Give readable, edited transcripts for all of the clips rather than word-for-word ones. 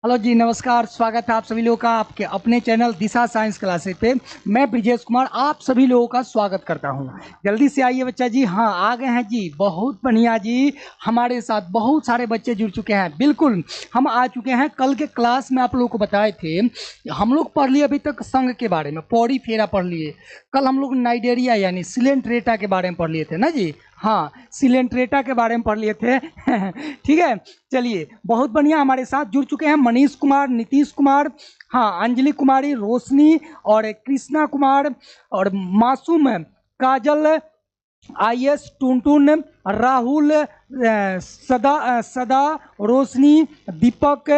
Hello जी, नमस्कार। स्वागत है आप सभी लोगों का आपके अपने चैनल दिशा साइंस क्लासेस पे। मैं ब्रिजेश कुमार आप सभी लोगों का स्वागत करता हूं। जल्दी से आइए बच्चा जी। हाँ, आ गए हैं जी, बहुत बढ़िया जी। हमारे साथ बहुत सारे बच्चे जुड़ चुके हैं। बिल्कुल, हम आ चुके हैं। कल के क्लास में आप लोगों को बताए थे, हम लोग पढ़ लिए अभी तक संघ के बारे में, पौड़ी फेरा पढ़ लिए। कल हम लोग नाइडेरिया यानी सिलेंट्रेटा के बारे में पढ़ लिए थे ना जी। हाँ, सिलेंट्रेटा के बारे में पढ़ लिए थे। ठीक है, चलिए, बहुत बढ़िया। हमारे साथ जुड़ चुके हैं मनीष कुमार, नीतीश कुमार, हाँ, अंजलि कुमारी, रोशनी और कृष्णा कुमार और मासूम, काजल, आईएस, टुनटुन, राहुल, सदा, रोशनी, दीपक,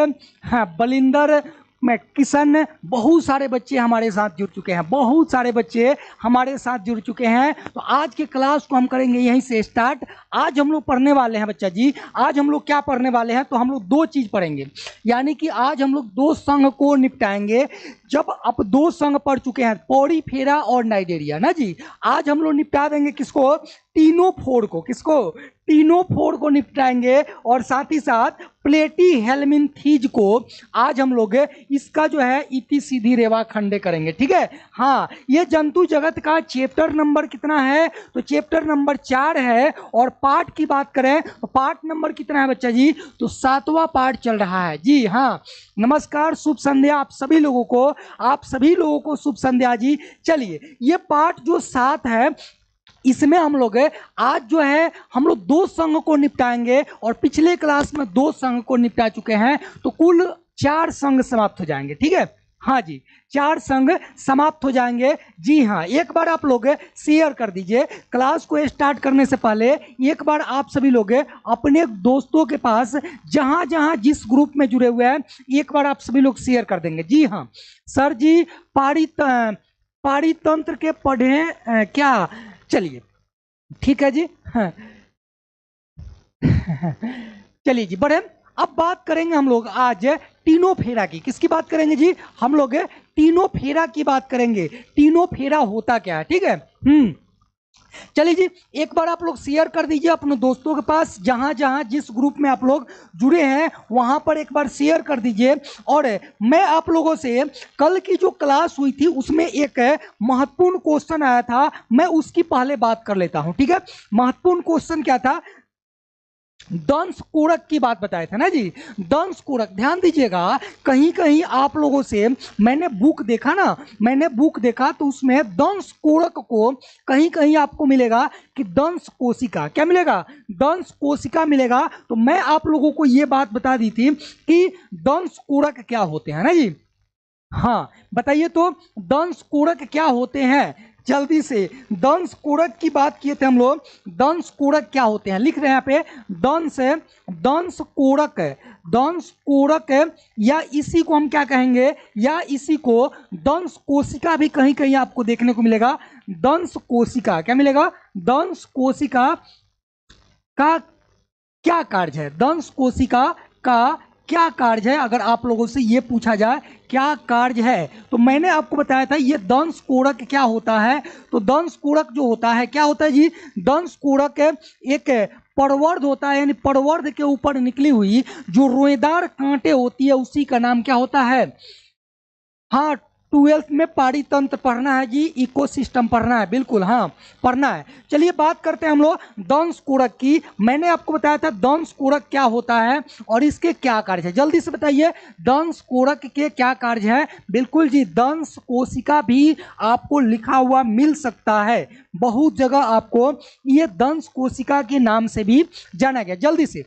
हाँ, बलिंदर, मैं किशन। बहुत सारे बच्चे हमारे साथ जुड़ चुके हैं, बहुत सारे बच्चे हमारे साथ जुड़ चुके हैं। तो आज के क्लास को हम करेंगे यहीं से स्टार्ट। आज हम लोग पढ़ने वाले हैं बच्चा जी, आज हम लोग क्या पढ़ने वाले हैं, तो हम लोग दो चीज़ पढ़ेंगे। यानी कि आज हम लोग दो संघ को निपटाएंगे। जब आप दो संघ पढ़ चुके हैं, पौड़ी फेरा और नाइडेरिया ना जी, आज हम लोग निपटा देंगे किसको, तीनों फोड़ को। किसको, तीनों फोड़ को निपटाएंगे। और साथ ही साथ प्लेटी हेलमिंथीज को आज हम लोग इसका जो है इति सीधी रेवा खंडे करेंगे। ठीक है, हाँ, ये जंतु जगत का चैप्टर नंबर कितना है, तो चैप्टर नंबर 4 है। और पार्ट की बात करें तो पार्ट नंबर कितना है बच्चा जी, तो 7वां पार्ट चल रहा है जी। हाँ, नमस्कार, शुभ संध्या आप सभी लोगों को, आप सभी लोगों को शुभ संध्या जी। चलिए, ये पार्ट जो 7 है, इसमें हम लोग आज जो है हम लोग दो संघ को निपटाएंगे। और पिछले क्लास में दो संघ को निपटा चुके हैं, तो कुल 4 संघ समाप्त हो जाएंगे। ठीक है, हाँ जी, 4 संघ समाप्त हो जाएंगे जी। हाँ, एक बार आप लोग शेयर कर दीजिए। क्लास को स्टार्ट करने से पहले एक बार आप सभी लोग अपने दोस्तों के पास जहां जहां जिस ग्रुप में जुड़े हुए हैं, एक बार आप सभी लोग शेयर कर देंगे जी। हाँ सर जी, पारितंत्र के पढ़े क्या, चलिए ठीक है जी। हाँ। चलिए जी, बढ़े। अब बात करेंगे हम लोग आज तीनों फेरा की। किसकी बात करेंगे जी, हम लोग तीनों फेरा की बात करेंगे। तीनों फेरा होता क्या है, ठीक है। चलिए जी, एक बार आप लोग शेयर कर दीजिए अपने दोस्तों के पास, जहां जहां जिस ग्रुप में आप लोग जुड़े हैं वहां पर एक बार शेयर कर दीजिए। और मैं आप लोगों से कल की जो क्लास हुई थी उसमें एक महत्वपूर्ण क्वेश्चन आया था, मैं उसकी पहले बात कर लेता हूं। ठीक है, महत्वपूर्ण क्वेश्चन क्या था, दंश कोड़क की बात बताया था ना जी। दंश कोड़क, ध्यान दीजिएगा, कहीं कहीं आप लोगों से मैंने बुक देखा ना, मैंने बुक देखा तो उसमें दंश कोड़क को कहीं कहीं आपको मिलेगा कि दंश कोशिका, क्या मिलेगा, दंश कोशिका मिलेगा। तो मैं आप लोगों को यह बात बता दी थी कि दंश कोड़क क्या होते हैं ना जी। हाँ, बताइए तो दंश कोड़क क्या होते हैं, जल्दी से। दंश कोड़क की बात किए थे हम लोग, दंश कोड़क क्या होते हैं, लिख रहे हैं यहाँ पे, दंश कोड़क, दंश कोड़क, या इसी को हम क्या कहेंगे, या इसी को दंश कोशिका भी कहीं कहीं आपको देखने को मिलेगा। दंश कोशिका क्या मिलेगा, दंश कोशिका का क्या कार्य है, दंश कोशिका का क्या कार्य है, अगर आप लोगों से ये पूछा जाए क्या कार्य है, तो मैंने आपको बताया था ये दंश कोड़क क्या होता है। तो दंश कोड़क जो होता है, क्या होता है जी, दंश कोड़क एक परवर्ध होता है, यानी परवर्ध के ऊपर निकली हुई जो रोएदार कांटे होती है उसी का नाम क्या होता है। हाँ, 12th में पारितंत्र पढ़ना है जी, इकोसिस्टम पढ़ना है, बिल्कुल हाँ पढ़ना है। चलिए बात करते हैं हम लोग दंश कोड़क की। मैंने आपको बताया था दंश कोड़क क्या होता है और इसके क्या कार्य है, जल्दी से बताइए दंश कोड़क के क्या कार्य है। बिल्कुल जी, दंश कोशिका भी आपको लिखा हुआ मिल सकता है, बहुत जगह आपको ये दंश कोशिका के नाम से भी जाना गया। जल्दी से,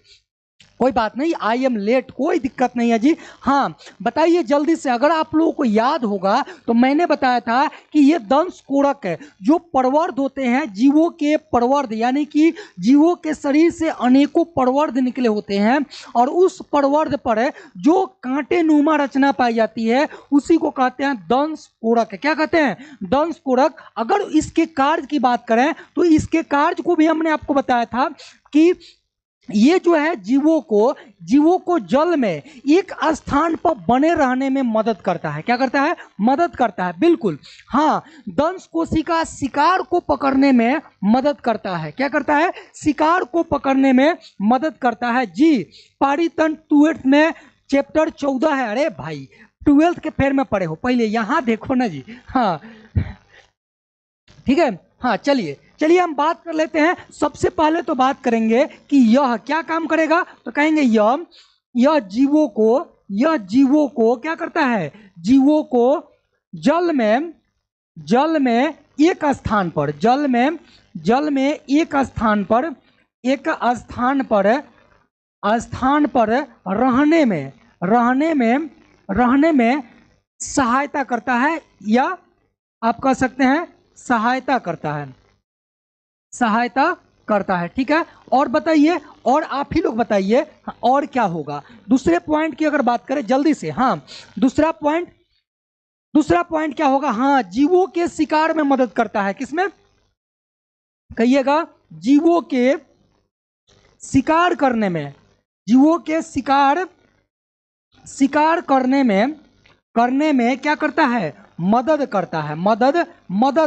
कोई बात नहीं, आई एम लेट, कोई दिक्कत नहीं है जी। हाँ, बताइए जल्दी से, अगर आप लोगों को याद होगा तो मैंने बताया था कि ये दंश कोड़क है, जो परवर्ध होते हैं, जीवों के परवर्ध, यानी कि जीवों के शरीर से अनेकों परवर्ध निकले होते हैं, और उस परवर्ध पर जो कांटे नुमा रचना पाई जाती है उसी को कहते हैं दंश कोड़क। क्या कहते हैं, दंश कोड़क। अगर इसके कार्य की बात करें तो इसके कार्य को भी हमने आपको बताया था कि ये जो है जीवों को जल में एक स्थान पर बने रहने में मदद करता है। क्या करता है, मदद करता है, बिल्कुल हाँ। दंश कोशिका शिकार को पकड़ने में मदद करता है। क्या करता है, शिकार को पकड़ने में मदद करता है जी। पारितंत्र 2 में चैप्टर 14 है। अरे भाई 12th के फेर में पढ़े हो, पहले यहाँ देखो ना जी। हाँ ठीक है, हाँ चलिए चलिए हम बात कर लेते हैं। सबसे पहले तो बात करेंगे कि यह क्या काम करेगा, तो कहेंगे यह जीवों को क्या करता है, जीवों को जल में एक स्थान पर, जल में एक स्थान पर रहने में सहायता करता है, या आप कह सकते हैं सहायता करता है। ठीक है, और बताइए, और आप ही लोग बताइए और क्या होगा। दूसरे पॉइंट की अगर बात करें जल्दी से, हाँ दूसरा पॉइंट क्या होगा, हाँ जीवों के शिकार में मदद करता है। किसमें कहिएगा, जीवों के शिकार करने में, जीवों के शिकार करने में क्या करता है, मदद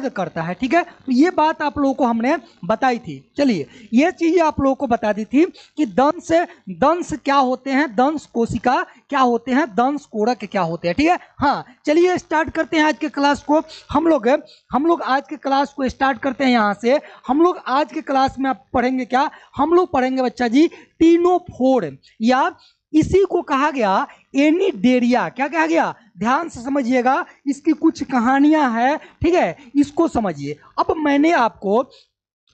करता है। ठीक है, तो ये बात आप लोगों को हमने बताई थी। चलिए ये चीज आप लोगों को बता दी थी कि दंश क्या होते हैं, दंश कोशिका क्या होते हैं, दंश कोरक क्या होते हैं। ठीक है, हाँ चलिए स्टार्ट करते हैं आज के क्लास को। हम लोग आज के क्लास को स्टार्ट करते हैं यहाँ से। हम लोग आज के क्लास में आप पढ़ेंगे क्या, हम लोग पढ़ेंगे बच्चा जी टीनोफोर, या इसी को कहा गया एनीडेरिया। क्या कहा गया, ध्यान से समझिएगा, इसकी कुछ कहानियां हैं। ठीक है, इसको समझिए। अब मैंने आपको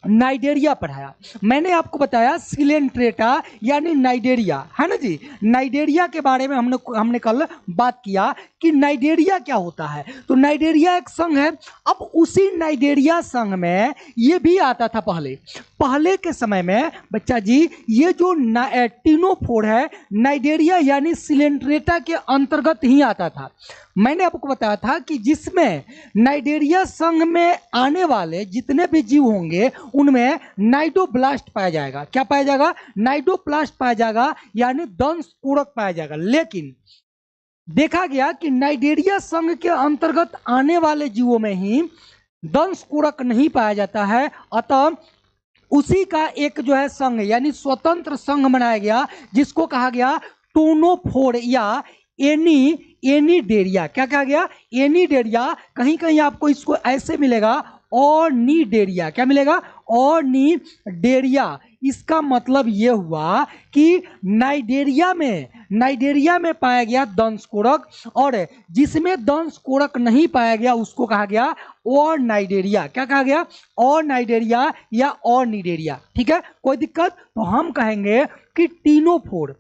नाइडेरिया पढ़ाया, मैंने आपको बताया सिलेंट्रेटा यानी नाइडेरिया, है ना जी। नाइडेरिया के बारे में हमने कल बात किया कि नाइडेरिया क्या होता है। तो नाइडेरिया एक संघ है। अब उसी नाइडेरिया संघ में ये भी आता था पहले के समय में बच्चा जी। ये जो टीनोफोर है नाइडेरिया यानी सिलेंट्रेटा के अंतर्गत ही आता था। मैंने आपको बताया था कि जिसमें नाइडेरिया संघ में आने वाले जितने भी जीव होंगे उनमें नाइडोब्लास्ट पाया जाएगा। क्या पाया जाएगा, नाइडोब्लास्ट पाया जाएगा, यानी दंश कोरक पाया जाएगा। लेकिन देखा गया कि नाइडेरिया संघ के अंतर्गत आने वाले जीवों में ही दंश कोरक नहीं पाया जाता है। अतः उसी का एक जो है संघ यानी स्वतंत्र संघ बनाया गया, जिसको कहा गया टोनोफोर या एनीडेरिया। क्या कहा गया, एनीडेरिया। कहीं कहीं आपको इसको ऐसे मिलेगा ऑर्निडेरिया। क्या मिलेगा, ऑर्निडेरिया। इसका मतलब यह हुआ कि नाइडेरिया में पाया गया दंश कोरक, और जिसमें दंश कोरक नहीं पाया गया उसको कहा गया ऑर्नाइडेरिया। क्या कहा गया, ऑर्नाइडेरिया या ऑर्निडेरिया। ठीक है, कोई दिक्कत, तो हम कहेंगे कि टीनोफोर,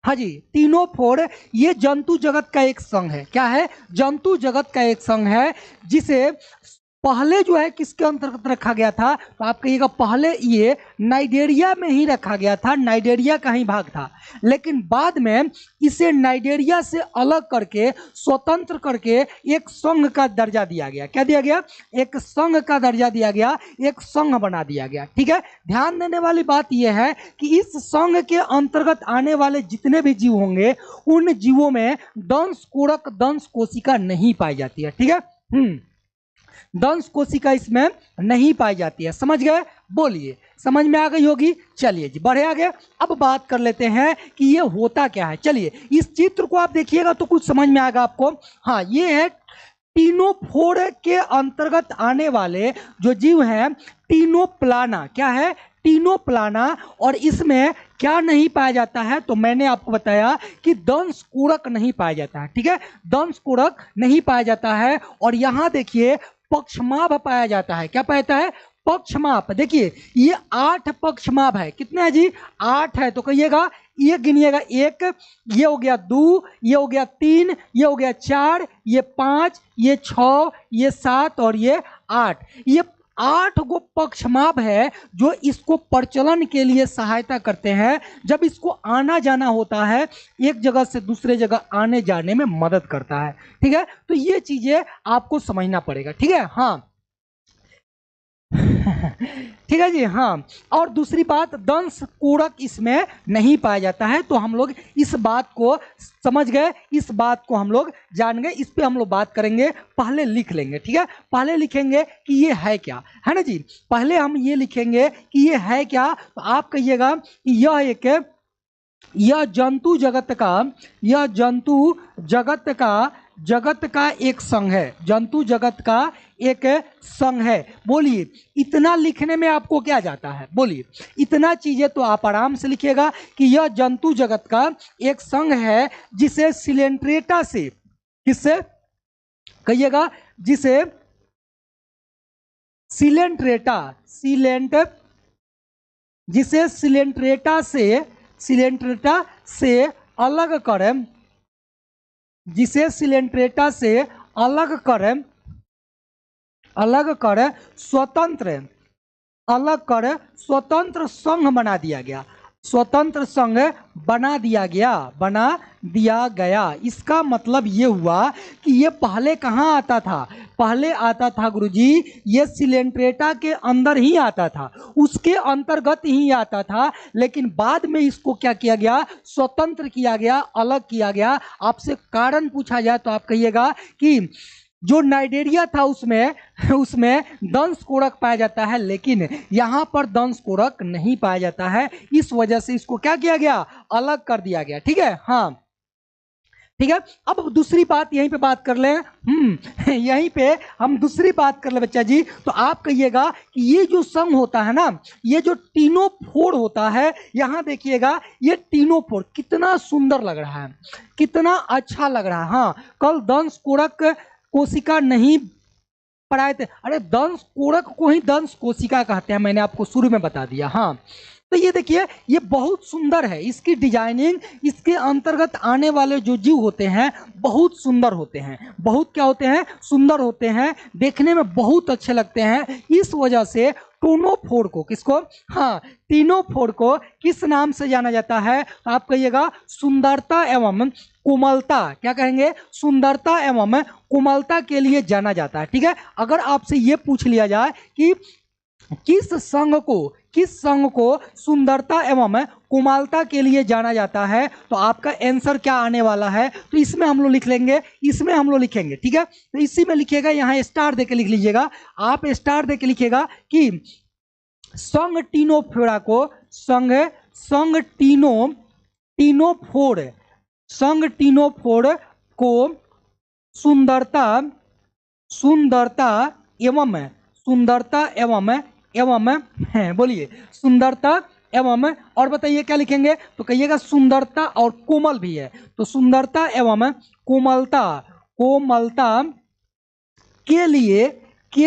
हाँ जी टीनोफोर ये जंतु जगत का एक संघ है। क्या है, जंतु जगत का एक संघ है, जिसे पहले जो है किसके अंतर्गत रखा गया था, तो आप कहिएगा पहले ये नाइडेरिया में ही रखा गया था, नाइडेरिया का ही भाग था। लेकिन बाद में इसे नाइडेरिया से अलग करके स्वतंत्र करके एक संघ का दर्जा दिया गया। क्या दिया गया, एक संघ का दर्जा दिया गया, एक संघ बना दिया गया। ठीक है, ध्यान देने वाली बात यह है कि इस संघ के अंतर्गत आने वाले जितने भी जीव होंगे उन जीवों में दंश कोरक दंश कोशिका नहीं पाई जाती है। ठीक है, दंश कोशिका इसमें नहीं पाई जाती है। समझ गए, बोलिए समझ में आ गई होगी। चलिए जी बढ़े आगे। अब बात कर लेते हैं कि ये होता क्या है। चलिए इस चित्र को आप देखिएगा तो कुछ समझ में आएगा आपको। हाँ, ये है टीनोफोर के अंतर्गत आने वाले जो जीव हैं टीनोप्लाना। क्या है, टीनोप्लाना। और इसमें क्या नहीं पाया जाता है, तो मैंने आपको बताया कि दंश कोरक नहीं पाया जाता है। ठीक है, दंश कोरक नहीं पाया जाता है। और यहां देखिए पक्षमाभ पाया जाता है। क्या पाया जाता है, पक्षमाप। देखिए ये 8 पक्षमाभ है। कितने है जी, 8 है। तो कहिएगा ये गिनिएगा, 1, ये हो गया 2, ये हो गया 3, ये हो गया 4, ये 5, ये 6, ये 7 और ये 8। ये 8 गो पक्षमाभ है जो इसको प्रचलन के लिए सहायता करते हैं। जब इसको आना जाना होता है, एक जगह से दूसरे जगह आने जाने में मदद करता है। ठीक है, तो ये चीजें आपको समझना पड़ेगा। ठीक है, हाँ ठीक है जी, हाँ। और दूसरी बात, दंश कोरक इसमें नहीं पाया जाता है। तो हम लोग इस बात को समझ गए, इस बात को हम लोग जान गए। इस पे हम लोग बात करेंगे, पहले लिख लेंगे। ठीक है, पहले लिखेंगे कि ये है क्या, है ना जी। पहले हम ये लिखेंगे कि ये है क्या। तो आप कहिएगा कि यह एक यह जंतु जगत का, यह जंतु जगत का एक संघ है, जंतु जगत का एक संघ है। बोलिए इतना लिखने में आपको क्या जाता है, बोलिए इतना चीजें तो आप आराम से लिखिएगा कि यह जंतु जगत का एक संघ है जिसे सिलेंट्रेटा से, किससे कहिएगा, जिसे सिलेंट्रेटा, जिसे सिलेंट्रेटा से अलग करें, जिसे सिलेंट्रेटा से अलग कर स्वतंत्र संघ बना दिया गया, स्वतंत्र संघ बना दिया गया। इसका मतलब ये हुआ कि ये पहले कहाँ आता था, पहले आता था गुरुजी ये सिलेंट्रेटा के अंदर ही आता था, उसके अंतर्गत ही आता था, लेकिन बाद में इसको क्या किया गया, स्वतंत्र किया गया, अलग किया गया। आपसे कारण पूछा जाए तो आप कहिएगा कि जो नाइडेरिया था उसमें दंशकोरक पाया जाता है, लेकिन यहाँ पर दंशकोरक नहीं पाया जाता है, इस वजह से इसको क्या किया गया, अलग कर दिया गया। ठीक है, हाँ ठीक है। अब दूसरी बात यहीं पे बात कर लें, यहीं पे हम दूसरी बात कर ले बच्चा जी। तो आप कहिएगा कि ये जो संघ होता है ना, ये जो टीनोफोर होता है, यहाँ देखिएगा ये टीनोफोर कितना सुंदर लग रहा है, कितना अच्छा लग रहा है। हाँ, कल दंशकोरक कोशिका नहीं पढ़ाए थे, अरे दंशकोरक को ही दंश कोशिका कहते हैं, मैंने आपको शुरू में बता दिया। हाँ, तो ये देखिए ये बहुत सुंदर है, इसकी डिजाइनिंग, इसके अंतर्गत आने वाले जो जीव होते हैं बहुत सुंदर होते हैं, बहुत क्या होते हैं, सुंदर होते हैं, देखने में बहुत अच्छे लगते हैं। इस वजह से टोनोफोर को, किसको, हाँ टीनोफोर को किस नाम से जाना जाता है, तो आप कहिएगा सुंदरता एवं कोमलता, क्या कहेंगे, सुंदरता एवं कोमलता के लिए जाना जाता है। ठीक है, अगर आपसे ये पूछ लिया जाए कि किस संघ को सुंदरता एवं कोमलता के लिए जाना जाता है, तो आपका आंसर क्या आने वाला है, तो इसमें हम लोग लिख लेंगे, इसमें हम लोग लिखेंगे। ठीक है, तो इसी में लिखिएगा, यहाँ स्टार देके लिख लीजिएगा, आप स्टार देके लिखिएगा कि संघ टीनोफोरा को, संघ टीनोफोर को सुंदरता एवं बोलिए सुंदरता एवं, और बताइए क्या लिखेंगे, तो कहिएगा सुंदरता और कोमल भी है, तो सुंदरता एवं कोमलता के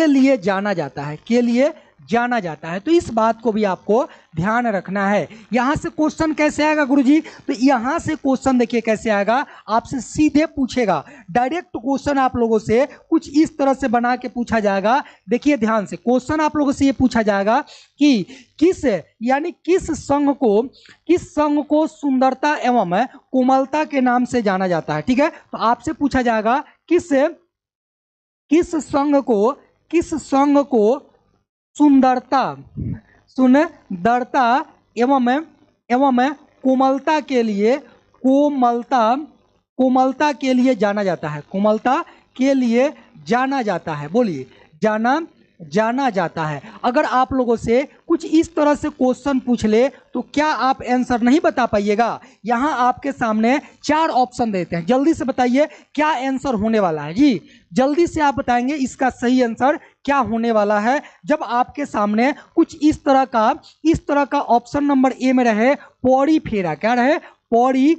लिए जाना जाता है, के लिए जाना जाता है। तो इस बात को भी आपको ध्यान रखना है। यहां से क्वेश्चन कैसे आएगा गुरुजी, तो यहां से क्वेश्चन देखिए कैसे आएगा, आपसे सीधे पूछेगा, डायरेक्ट क्वेश्चन आप लोगों से कुछ इस तरह से बना के पूछा जाएगा। देखिए ध्यान से, क्वेश्चन आप लोगों से ये पूछा जाएगा कि किस संघ को सुंदरता एवं कोमलता के नाम से जाना जाता है। ठीक है, तो आपसे पूछा जाएगा किस संघ को सुंदरता एवं कोमलता के लिए जाना जाता है, कोमलता के लिए जाना जाता है। बोलिए जाना जाता है। अगर आप लोगों से कुछ इस तरह से क्वेश्चन पूछ ले तो क्या आप आंसर नहीं बता पाइएगा। यहाँ आपके सामने 4 ऑप्शन देते हैं, जल्दी से बताइए क्या आंसर होने वाला है जी, जल्दी से आप बताएंगे इसका सही आंसर क्या होने वाला है। जब आपके सामने कुछ इस तरह का ऑप्शन नंबर ए में रहे पौड़ी फेरा, क्या रहे, पौड़ी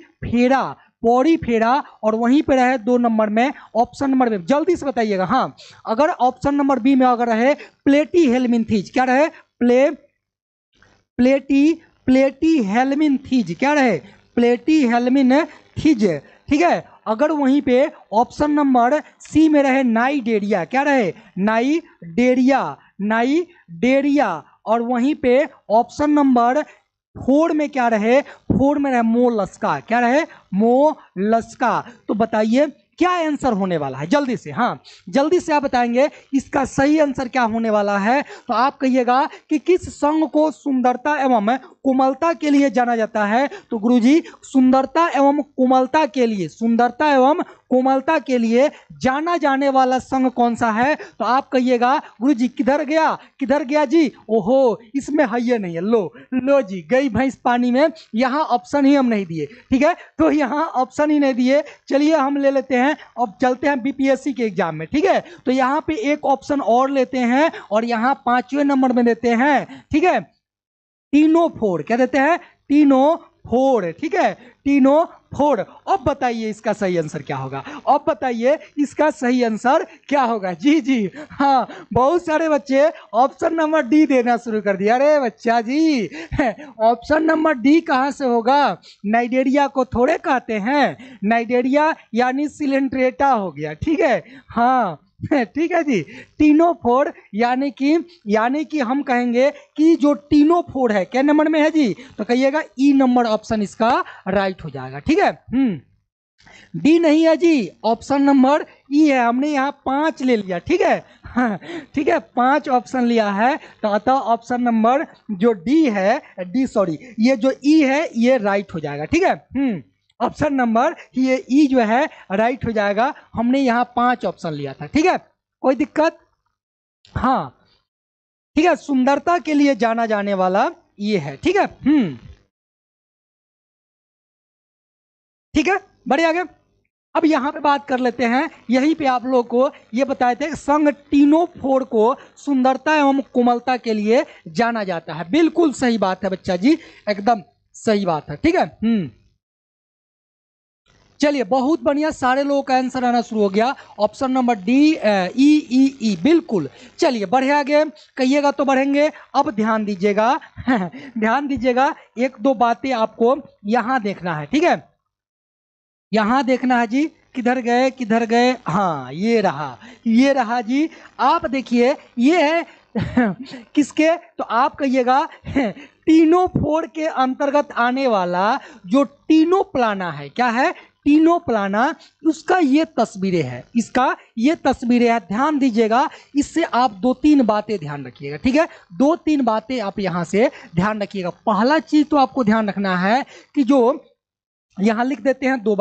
फेरा, और वहीं पे रहे 2 नंबर में ऑप्शन नंबर बी, जल्दी से बताइएगा। हाँ, अगर ऑप्शन नंबर बी में अगर रहे प्लेटी हेलमिनथीज, क्या रहे, प्लेटी हेलमिनथीज, क्या रहे, प्लेटी हेलमिनथीज। ठीक है, अगर वहीं पे ऑप्शन नंबर सी में रहे नाइडेरिया, क्या रहे, नाइडेरिया, और वहीं पे ऑप्शन नंबर 4 में क्या रहे, 4 में रहे मोलस्का, क्या रहे, मोलस्का। तो बताइए क्या आंसर होने वाला है, जल्दी से, हाँ जल्दी से आप बताएंगे इसका सही आंसर क्या होने वाला है। तो आप कहिएगा कि किस संघ को सुंदरता एवं कोमलता के लिए जाना जाता है। तो गुरुजी सुंदरता एवं कोमलता के लिए, सुंदरता एवं कोमलता के लिए जाना जाने वाला संघ कौन सा है। तो आप कहिएगा गुरुजी किधर गया, किधर गया जी, ओहो इसमें है ये नहीं है, लो जी गई भैंस पानी में, यहाँ ऑप्शन ही हम नहीं दिए, ठीक है, तो यहाँ ऑप्शन ही नहीं दिए। चलिए हम ले लेते हैं, अब चलते हैं बीपीएससी के एग्जाम में, ठीक है। तो यहाँ पे एक ऑप्शन और लेते हैं और यहाँ 5वें नंबर में देते हैं, ठीक है, टीनोफोर, क्या देते हैं, टीनोफोर, ठीक है, टीनोफोर। अब बताइए इसका सही आंसर क्या होगा, अब बताइए इसका सही आंसर क्या होगा। जी जी हाँ, बहुत सारे बच्चे ऑप्शन नंबर डी देना शुरू कर दिया। अरे बच्चा जी ऑप्शन नंबर डी कहाँ से होगा, नाइजेरिया को थोड़े कहते हैं, नाइजेरिया यानी सिलेंट्रेटा हो गया, ठीक है, हाँ ठीक है जी। टीनोफोर यानी कि हम कहेंगे कि जो टीनोफोर है क्या नंबर में है जी, तो कहिएगा ई नंबर ऑप्शन इसका राइट हो जाएगा, ठीक है। डी नहीं है जी, ऑप्शन नंबर ई है। हमने यहाँ 5 ले लिया, ठीक है, हाँ ठीक है, 5 ऑप्शन लिया है, तो अतः ऑप्शन नंबर जो डी है, डी सॉरी ये जो ई है ये राइट हो जाएगा, ठीक है। ऑप्शन नंबर ये ई जो है राइट हो जाएगा। हमने यहाँ 5 ऑप्शन लिया था, ठीक है, कोई दिक्कत, हाँ ठीक है, सुंदरता के लिए जाना जाने वाला ये है, ठीक है। ठीक है, बढ़िया आगे। अब यहाँ पे बात कर लेते हैं, यहीं पे आप लोग को ये बताए थे संघ टीनोफोर को सुंदरता एवं कोमलता के लिए जाना जाता है। बिल्कुल सही बात है बच्चा जी, एकदम सही बात है, ठीक है। चलिए बहुत बढ़िया, सारे लोगों का आंसर आना शुरू हो गया। ऑप्शन नंबर डी ई बिल्कुल। चलिए बढ़े आगे, कहिएगा तो बढ़ेंगे। अब ध्यान दीजिएगा ध्यान दीजिएगा, एक दो बातें आपको यहाँ देखना है, ठीक है, यहाँ देखना है जी। किधर गए किधर गए, हाँ ये रहा जी। आप देखिए ये है किसके, तो आप कहिएगा टीनोफोर के अंतर्गत आने वाला जो टीनोप्लाना है, क्या है, टीनोप्लाना, उसका ये तस्वीरें है, इसका ये तस्वीरें है। ध्यान दीजिएगा, इससे आप 2-3 बातें ध्यान रखिएगा, ठीक है, 2-3 बातें आप यहाँ से ध्यान रखिएगा। पहला चीज तो आपको ध्यान रखना है कि जो यहाँ लिख देते हैं 2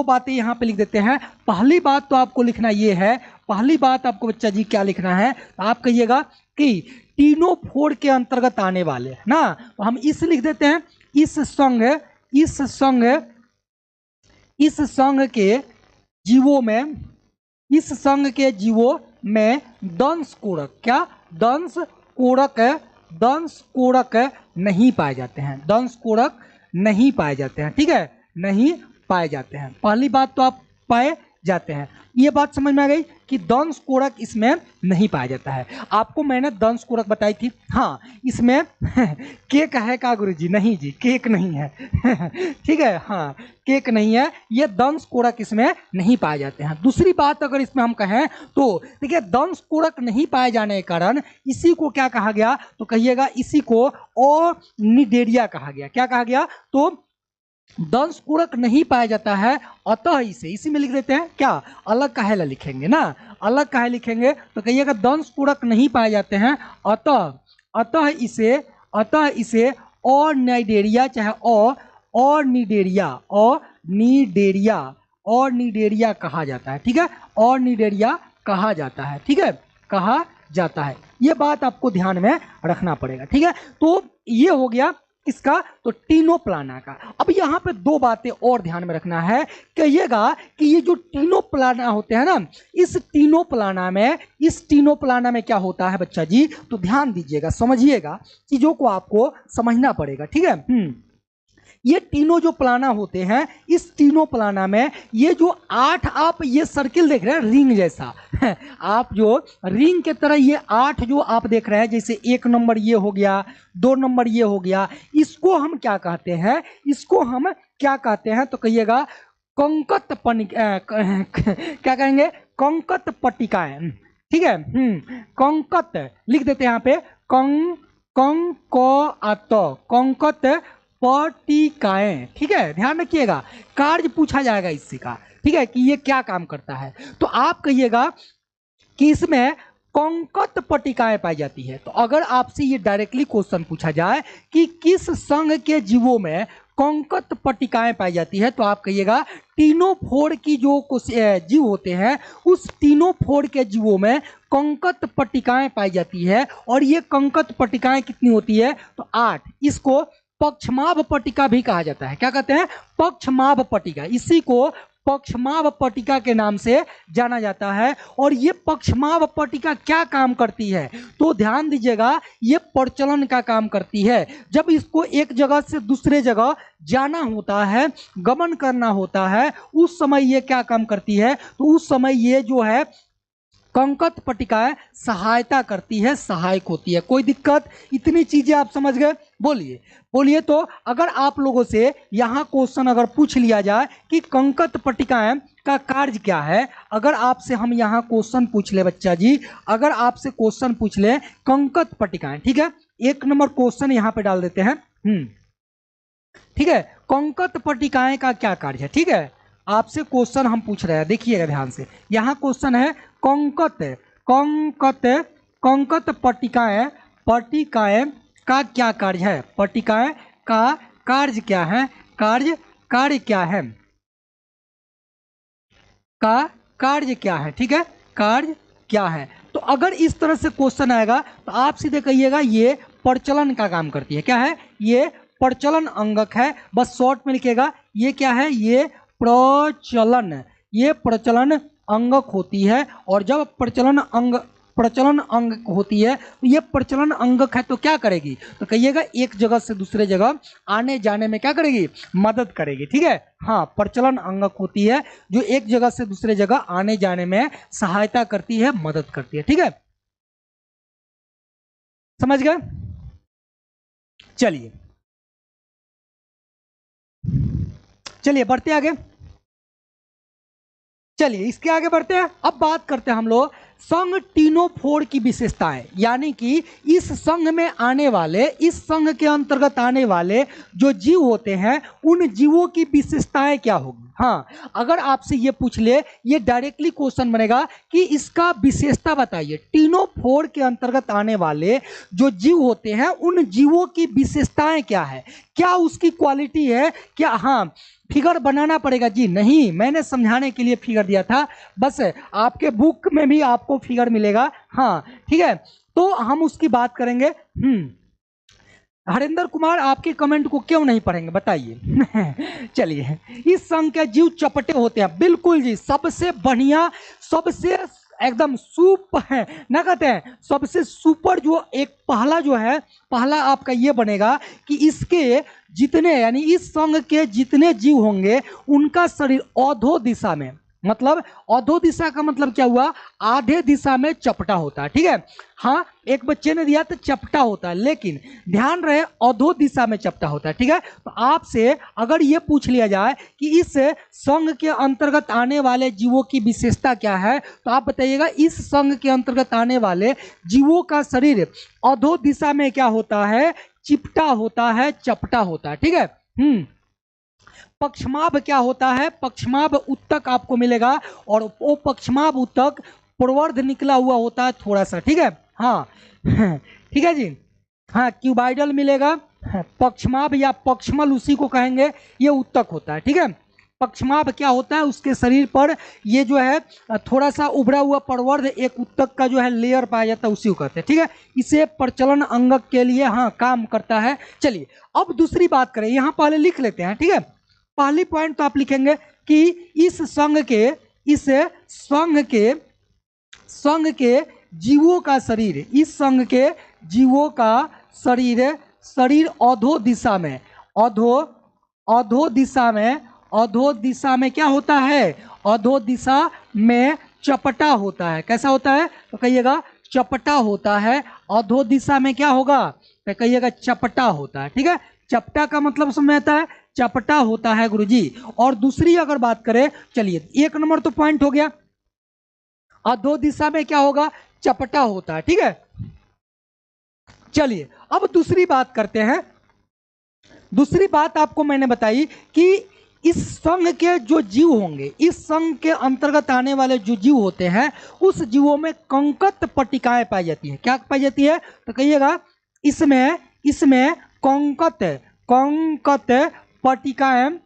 बातें यहाँ पे लिख देते हैं। पहली बात तो आपको लिखना ये है, पहली बात आपको बच्चा जी क्या लिखना है, आप कहिएगा कि टीनोफोर के अंतर्गत आने वाले ना, तो हम इस लिख देते हैं, इस संघ के जीवों में, इस संघ के जीवों में दंशकोरक, क्या, दंशकोरक नहीं पाए जाते हैं, दंशकोरक नहीं पाए जाते हैं, ठीक है, नहीं पाए जाते हैं। पहली बात तो आप पाए जाते हैं, ये बात समझ में आ गई कि दंशकोरक इसमें नहीं पाया जाता है। आपको मैंने दंशकोरक बताई थी, हाँ इसमें केक है का गुरुजी, नहीं जी केक नहीं है ठीक है, हाँ केक नहीं है, ये दंशकोरक इसमें नहीं पाए जाते हैं। दूसरी बात अगर इसमें हम कहें तो देखिए, दंशकोरक नहीं पाए जाने के कारण इसी को क्या कहा गया, तो कहिएगा इसी को ओनिडेरिया कहा गया। क्या कहा गया, तो दंशकोरक नहीं पाया जाता है, अतः इसी में लिख देते हैं, क्या अलग काहे लिखेंगे ना, अलग काहे लिखेंगे, तो कहिएगा दंशकोरक नहीं पाए जाते हैं, अतः इसे ओनिडेरिया, चाहे ओनिडेरिया कहा जाता है, ठीक है, ओनिडेरिया कहा जाता है, ठीक है, कहा जाता है। ये बात आपको ध्यान में रखना पड़ेगा, ठीक है। तो ये हो गया इसका, तो टीनोप्लाना का। अब यहाँ पे 2 बातें और ध्यान में रखना है, कहिएगा कि ये जो टीनोप्लाना होते हैं ना, इस टीनोप्लाना में क्या होता है बच्चा जी, तो ध्यान दीजिएगा, समझिएगा, चीजों को आपको समझना पड़ेगा, ठीक है। ये तीनों जो प्लाना होते हैं, इस तीनों प्लाना में ये जो 8 आप ये सर्किल देख रहे हैं रिंग जैसा आप जो रिंग के तरह ये 8 जो आप देख रहे हैं, जैसे 1 नंबर ये हो गया, 2 नंबर ये हो गया, इसको हम क्या कहते हैं, इसको हम क्या कहते हैं, तो कहिएगा कंकत क्या कहेंगे, कंकत पट्टिकाएं, ठीक है। कंकत लिख देते हैं यहाँ पे, कंकत पट्टिकाएं, ठीक है, ध्यान रखिएगा, कार्य पूछा जाएगा इससे का, ठीक है, कि ये क्या काम करता है, तो आप कहिएगा कि इसमें कंकत पट्टिकाएं पाई जाती है। तो अगर आपसे ये डायरेक्टली क्वेश्चन पूछा जाए कि किस संघ के जीवों में कंकत पट्टिकाएं पाई जाती है, तो आप कहिएगा टीनोफोर की जो जीव होते हैं उस टीनोफोर के जीवों में कंकत पट्टिकाएं पाई जाती है। और ये कंकत पट्टिकाएं कितनी होती है, तो 8। इसको पक्षमाभ पट्टिका भी कहा जाता है। क्या कहते हैं, पक्षमाभ पट्टिका, इसी को पक्षमाभ पट्टिका के नाम से जाना जाता है। और ये पक्षमाभ पट्टिका क्या काम करती है, तो ध्यान दीजिएगा, ये प्रचलन का काम करती है। जब इसको एक जगह से दूसरे जगह जाना होता है, गमन करना होता है, उस समय ये क्या काम करती है, तो उस समय ये जो है कंकत पट्टिकाएं सहायता करती है, सहायक होती है। कोई दिक्कत, इतनी चीजें आप समझ गए, बोलिए बोलिए। तो अगर आप लोगों से यहाँ क्वेश्चन अगर पूछ लिया जाए कि कंकत पट्टिकाएं का कार्य क्या है, अगर आपसे हम यहाँ क्वेश्चन पूछ ले बच्चा जी, अगर आपसे क्वेश्चन पूछ ले कंकत पट्टिकाएं, ठीक है, 1 नंबर क्वेश्चन यहाँ पे डाल देते हैं, ठीक है, कंकत पट्टिकाएं का क्या कार्य है, ठीक है, आपसे क्वेश्चन हम पूछ रहे हैं, देखिएगा ध्यान से। यहाँ क्वेश्चन है कंकत कंकत कंकत पट्टिकाएं पट्टिकाएं का क्या कार्य है, पट्टिकाएं का कार्य क्या है, कार्य क्या है, का कार्य क्या है, ठीक है, कार्य क्या है। तो अगर इस तरह से क्वेश्चन आएगा तो आप सीधे कहिएगा ये प्रचलन का काम करती है। क्या है, ये प्रचलन अंगक है, बस शॉर्ट में लिखिएगा, ये क्या है, ये प्रचलन, ये प्रचलन अंगक होती है। और जब प्रचलन अंग होती है तो ये प्रचलन अंगक है, तो क्या करेगी, तो कहिएगा एक जगह से दूसरे जगह आने जाने में क्या करेगी, मदद करेगी, ठीक है। हाँ, प्रचलन अंगक होती है जो एक जगह से दूसरे जगह आने जाने में सहायता करती है, मदद करती है, ठीक है, समझ गए। चलिए चलिए बढ़ते आगे, चलिए इसके आगे बढ़ते हैं। अब बात करते हैं हम लोग संघ टीनोफोर की विशेषताएं, यानी कि इस संघ में आने वाले, इस संघ के अंतर्गत आने वाले जो जीव होते हैं उन जीवों की विशेषताएं क्या होगी। हाँ, अगर आपसे ये पूछ ले, ये डायरेक्टली क्वेश्चन बनेगा कि इसका विशेषता बताइए, टीनोफोर के अंतर्गत आने वाले जो जीव होते हैं उन जीवों की विशेषताएं क्या है, क्या उसकी क्वालिटी है, क्या। हाँ, फिगर बनाना पड़ेगा जी, नहीं, मैंने समझाने के लिए फिगर दिया था, बस आपके बुक में भी आपको फिगर मिलेगा। हाँ ठीक है, तो हम उसकी बात करेंगे। हरिंदर कुमार, आपके कमेंट को क्यों नहीं पढ़ेंगे बताइए। चलिए, इस संघ के जीव चपटे होते हैं, बिल्कुल जी, सबसे बढ़िया, सबसे एकदम सुप है ना, कहते हैं सबसे सुपर जो एक पहला जो है, पहला आपका ये बनेगा कि इसके जितने, यानी इस संघ के जितने जीव होंगे उनका शरीर अधो दिशा में, मतलब अधो दिशा का मतलब क्या हुआ, आधे दिशा में चपटा होता है, ठीक है। हाँ, एक बच्चे ने दिया तो चपटा होता है, लेकिन ध्यान रहे अधो दिशा में चपटा होता है, ठीक है। तो आपसे अगर ये पूछ लिया जाए कि इस संघ के अंतर्गत आने वाले जीवों की विशेषता क्या है, तो आप बताइएगा इस संघ के अंतर्गत आने वाले जीवों का शरीर अधो दिशा में क्या होता है, चिपटा होता है, चपटा होता है, ठीक है। पक्षमाभ क्या होता है, पक्षमाभ उत्तक आपको मिलेगा, और वो पक्षमाभ उत्तक पूर्वार्ध निकला हुआ होता है थोड़ा सा, ठीक है। हाँ ठीक है जी, हाँ, क्यूबाइडल मिलेगा, पक्षमाभ या पक्षमल उसी को कहेंगे, ये उत्तक होता है, ठीक है। पक्षमाभ क्या होता है, उसके शरीर पर ये जो है थोड़ा सा उभरा हुआ प्रवर्ध एक उत्तक का जो है लेयर पाया जाता है, उसी को कहते हैं, ठीक है। इसे प्रचलन अंगक के लिए हाँ काम करता है। चलिए अब दूसरी बात करें, यहाँ पहले लिख लेते हैं, ठीक है। पहली पॉइंट तो आप लिखेंगे कि इस संघ के जीवों का शरीर, इस संघ के जीवों का शरीर अधो दिशा में, अधो दिशा में क्या होता है, अधो दिशा में चपटा होता है। कैसा होता है, तो कहिएगा चपटा होता है। अधो दिशा में क्या होगा, तो कहिएगा चपटा होता है, ठीक है। चपटा का मतलब समझ आता है, चपटा होता है गुरुजी। और दूसरी अगर बात करें, चलिए 1 नंबर तो पॉइंट हो गया, अधो दिशा में क्या होगा, चपटा होता है, ठीक है। चलिए अब दूसरी बात करते हैं, दूसरी बात आपको मैंने बताई कि इस संघ के जो जीव होंगे, इस संघ के अंतर्गत आने वाले जो जीव होते हैं, उस जीवों में कंकत पट्टिकाएं पाई जाती है। क्या पाई जाती है? तो कहिएगा इसमें कंकत पट्टिकाएं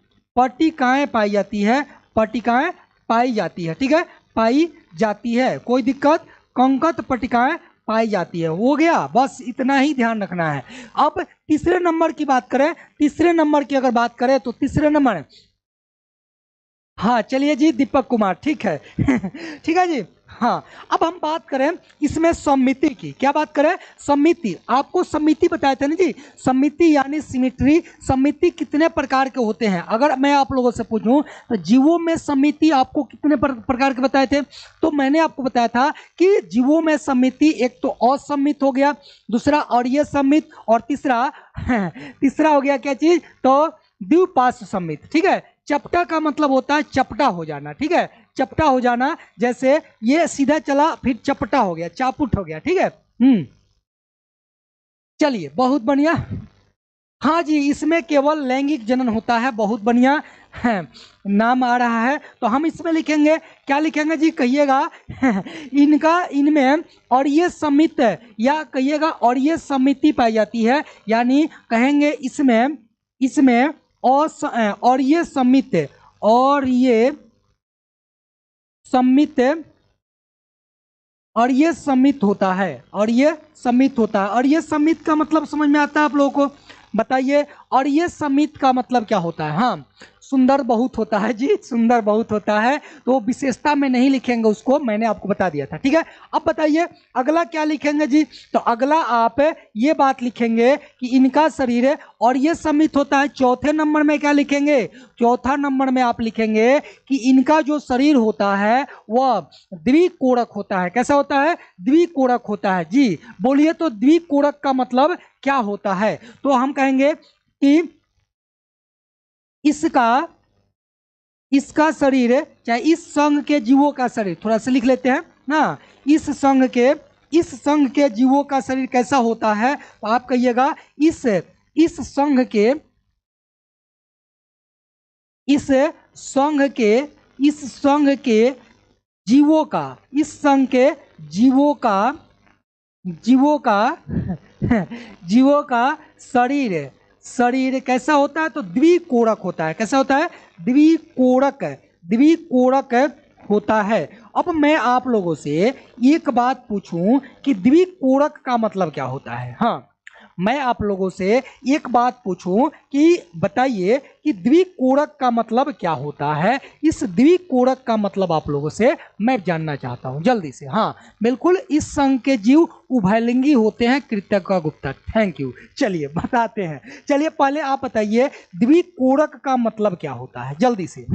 पाई जाती है, पट्टिकाएं पाई जाती है। ठीक है, पाई जाती है, कोई दिक्कत? कंकत पट्टिकाएं पाई जाती है। हो गया, बस इतना ही ध्यान रखना है। अब तीसरे नंबर की बात करें, तीसरे नंबर की अगर बात करें तो तीसरे नंबर, हाँ चलिए जी, दीपक कुमार, ठीक है ठीक है जी। हाँ, अब हम बात करें इसमें समिति की। क्या बात करें? समिति। आपको समिति बताए थे ना जी, समिति यानी सिमेट्री। समिति कितने प्रकार के होते हैं? अगर मैं आप लोगों से पूछूं तो जीवों में समिति आपको कितने प्रकार के बताए थे? तो मैंने आपको बताया था कि जीवों में समिति एक तो असम्मित हो गया, दूसरा अरीय सम्मित, और तीसरा हो गया क्या चीज? तो द्विपार्श्व सम्मित। ठीक है, चपटा का मतलब होता है चपटा हो जाना। ठीक है, चपटा हो जाना, जैसे ये सीधा चला फिर चपटा हो गया, चापुट हो गया। ठीक है, चलिए बहुत बढ़िया। हाँ जी, इसमें केवल लैंगिक जनन होता है। बहुत बढ़िया है, नाम आ रहा है। तो हम इसमें लिखेंगे, क्या लिखेंगे जी? कहिएगा इनमें और ये समित, या कहिएगा और ये समिति पाई जाती है, यानी कहेंगे इसमें और ये समित, और ये समित होता है, और ये समित होता है। और ये समित का मतलब समझ में आता है आप लोगों को? बताइए, और ये समित का मतलब क्या होता है? हाँ, सुंदर बहुत होता है जी, सुंदर बहुत होता है। तो विशेषता में नहीं लिखेंगे उसको, मैंने आपको बता दिया था। ठीक है, अब बताइए अगला क्या लिखेंगे जी? तो अगला आप ये बात लिखेंगे कि इनका शरीर और ये समित होता है। चौथे नंबर में क्या लिखेंगे? चौथा नंबर में आप लिखेंगे कि इनका जो शरीर होता है वह द्विकोणक होता है। कैसा होता है? द्विकोणक होता है जी। बोलिए तो द्विकोणक का मतलब क्या होता है? तो हम कहेंगे कि इसका शरीर, चाहे इस संघ के जीवों का शरीर, थोड़ा सा लिख लेते हैं ना, इस संघ के जीवों का शरीर कैसा होता है? तो आप कहिएगा इस संघ के जीवों का शरीर कैसा होता है? तो द्विकोणक होता है। कैसा होता है? द्विकोणक होता है। अब मैं आप लोगों से एक बात पूछूं कि द्विकोणक का मतलब क्या होता है? हाँ, मैं आप लोगों से एक बात पूछूं कि बताइए कि द्विकोणक का मतलब क्या होता है? इस द्विकोणक का मतलब आप लोगों से मैं जानना चाहता हूं जल्दी से। हाँ बिल्कुल, इस संघ के जीव उभयलिंगी होते हैं। कृतज्ञ गुप्ता, थैंक यू। चलिए बताते हैं। चलिए पहले आप बताइए द्विकोणक का मतलब क्या होता है, जल्दी से।